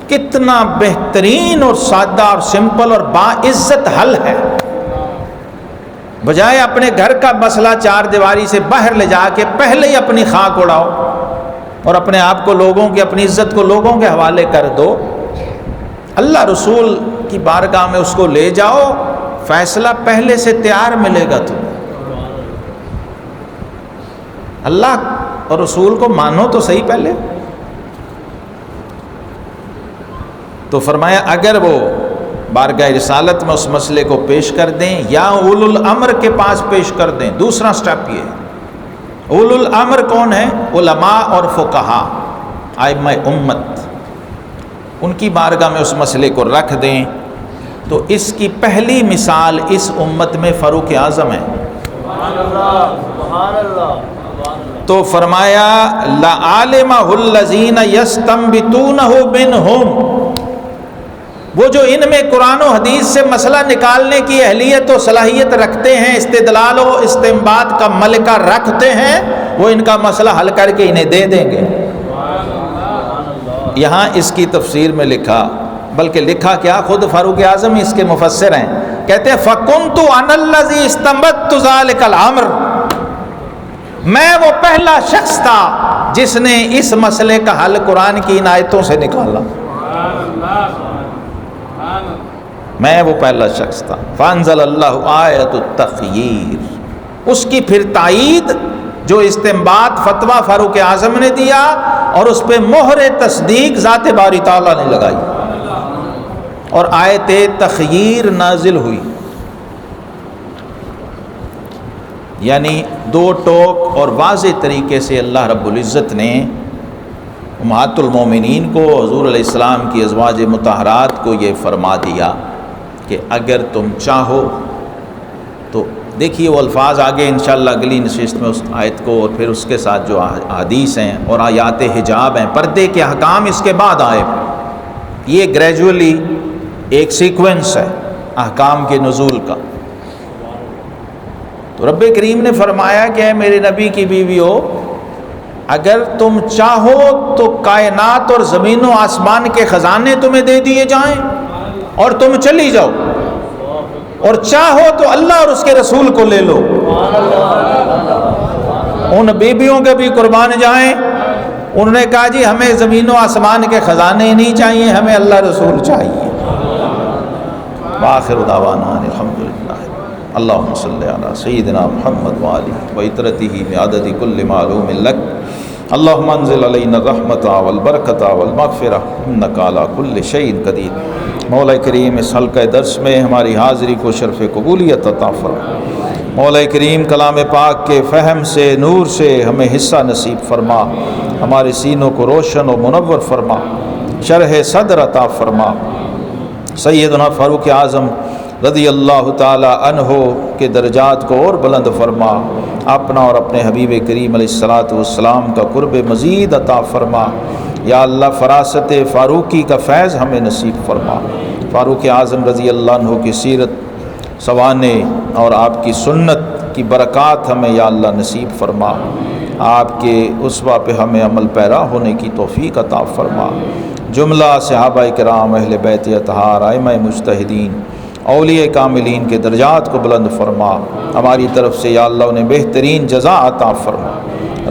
کتنا بہترین اور سادہ اور سمپل اور باعزت حل ہے، بجائے اپنے گھر کا مسئلہ چار دیواری سے باہر لے جا کے پہلے ہی اپنی خاک اڑاؤ اور اپنے آپ کو لوگوں کی، اپنی عزت کو لوگوں کے حوالے کر دو۔ اللہ رسول کی بارگاہ میں اس کو لے جاؤ، فیصلہ پہلے سے تیار ملے گا تمہیں۔ اللہ اور رسول کو مانو تو صحیح پہلے۔ تو فرمایا اگر وہ بارگاہ رسالت میں اس مسئلے کو پیش کر دیں یا اولو الامر کے پاس پیش کر دیں۔ دوسرا سٹیپ یہ ہے، اولو الامر کون ہے؟ علماء اور فقہاء، ائمہ امت۔ ان کی بارگاہ میں اس مسئلے کو رکھ دیں، تو اس کی پہلی مثال اس امت میں فاروق اعظم ہے۔ سبحان اللہ، سبحان اللہ، سبحان اللہ۔ تو فرمایا لَعَالِمَهُ الَّذِينَ يَسْتَنبِطُونَهُ مِنْهُمْ، وہ جو ان میں قرآن و حدیث سے مسئلہ نکالنے کی اہلیت و صلاحیت رکھتے ہیں، استدلال و استنباط کا ملکہ رکھتے ہیں، وہ ان کا مسئلہ حل کر کے انہیں دے دیں گے۔ یہاں اس کی تفسیر میں لکھا، بلکہ لکھا کیا، خود فاروق اعظم اس کے مفسر ہیں، کہتے ہیں فَكُنْتُ أَنَا الَّذِي اسْتَنبَطْتُ ذَلِكَ الْأَمْرَ، میں وہ پہلا شخص تھا جس نے اس مسئلے کا حل قرآن کی ان آیتوں سے نکالا، میں وہ پہلا شخص تھا۔ فَأَنزَلَ اللَّهُ آیَةُ التَّخْیِیرِ، اس کی پھر تائید جو استنباط فتویٰ فاروق اعظم نے دیا، اور اس پہ مہر تصدیق ذات باری تعالیٰ نے لگائی، اور آیت تخییر نازل ہوئی۔ یعنی دو ٹوک اور واضح طریقے سے اللہ رب العزت نے امہات المومنین کو، حضور علیہ السلام کی ازواج مطہرات کو یہ فرما دیا کہ اگر تم چاہو تو، دیکھیے وہ الفاظ آگے انشاءاللہ اگلی نشست میں اس آیت کو، اور پھر اس کے ساتھ جو حدیث ہیں اور آیات حجاب ہیں، پردے کے احکام اس کے بعد آئے، یہ گریجولی ایک سیکوینس ہے احکام کے نزول کا۔ تو رب کریم نے فرمایا کہ اے میرے نبی کی بیویو، اگر تم چاہو تو کائنات اور زمین و آسمان کے خزانے تمہیں دے دیے جائیں اور تم چلی جاؤ، اور چاہو تو اللہ اور اس کے رسول کو لے لو۔ ان بیبیوں کے بھی قربان جائیں، انہوں نے کہا جی ہمیں زمین و آسمان کے خزانے نہیں چاہیے، ہمیں اللہ رسول چاہیے۔ وآخر دعوانا الحمدللہ، اللہم صلی علی سیدنا محمد وآلہ وعطرتہ بعدد کل معلوم لک، اللہم انزل علینا الرحمۃ والبرکۃ والمغفرہ انک علی کل شیء قدیر۔ مولا کریم اس حلقہ درس میں ہماری حاضری کو شرف قبولیت عطا فرما۔ مولا کریم کلام پاک کے فہم سے، نور سے ہمیں حصہ نصیب فرما، ہمارے سینوں کو روشن و منور فرما، شرح صدر عطا فرما۔ سیدنا فاروق اعظم رضی اللہ تعالی عنہ کے درجات کو اور بلند فرما، اپنا اور اپنے حبیب کریم علیہ الصلاۃ والسلام کا قرب مزید عطا فرما۔ یا اللہ فراست فاروقی کا فیض ہمیں نصیب فرما۔ فاروق اعظم رضی اللہ عنہ کی سیرت سوانے اور آپ کی سنت کی برکات ہمیں یا اللہ نصیب فرما۔ آپ کے اسوہ پہ ہمیں عمل پیرا ہونے کی توفیق عطا فرما۔ جملہ صحابہ کرام، اہل بیت اطہار، ائمہ مجتہدین، اولیاء کاملین کے درجات کو بلند فرما۔ ہماری طرف سے یا اللہ انہیں بہترین جزا عطا فرما۔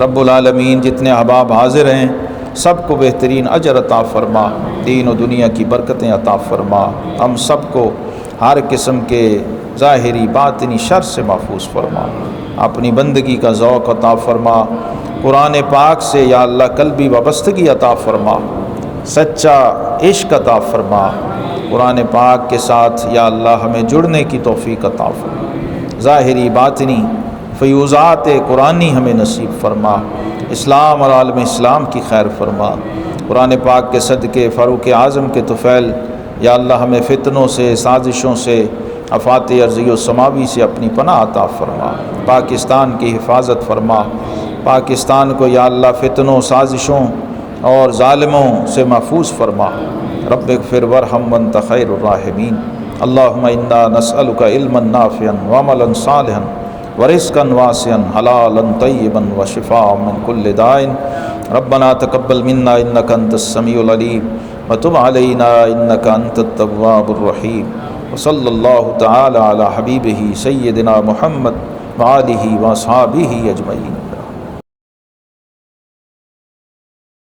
رب العالمین جتنے احباب حاضر ہیں سب کو بہترین اجر عطا فرما، دین و دنیا کی برکتیں عطا فرما۔ ہم سب کو ہر قسم کے ظاہری باطنی شر سے محفوظ فرما۔ اپنی بندگی کا ذوق عطا فرما۔ قرآن پاک سے یا اللہ قلبی وابستگی عطا فرما، سچا عشق عطا فرما۔ قرآن پاک کے ساتھ یا اللہ ہمیں جڑنے کی توفیق عطا فرما۔ ظاہری باطنی فیوزات قرآنی ہمیں نصیب فرما۔ اسلام اور عالم اسلام کی خیر فرما۔ قرآن پاک کے صدقے فاروق اعظم کے طفیل یا اللہ ہمیں فتنوں سے، سازشوں سے، آفات ارضی و سماوی سے اپنی پناہ عطا فرما۔ پاکستان کی حفاظت فرما۔ پاکستان کو یا اللہ فتنوں، سازشوں اور ظالموں سے محفوظ فرما۔ رب اغفر وارحم وانت خیر الراحمین۔ اللہم انا نسألک علما نافعا وعملا صالحا ورزقا واسعا حلالا طیبا وشفاء من کل داء۔ ربنا تقبل منا انک انت السمیع العلیم وتب علینا انک انت التواب الرحیم۔ وصلی اللہ تعالی علی حبیبہ سیدنا محمد وآلہ واصحابہ اجمعین۔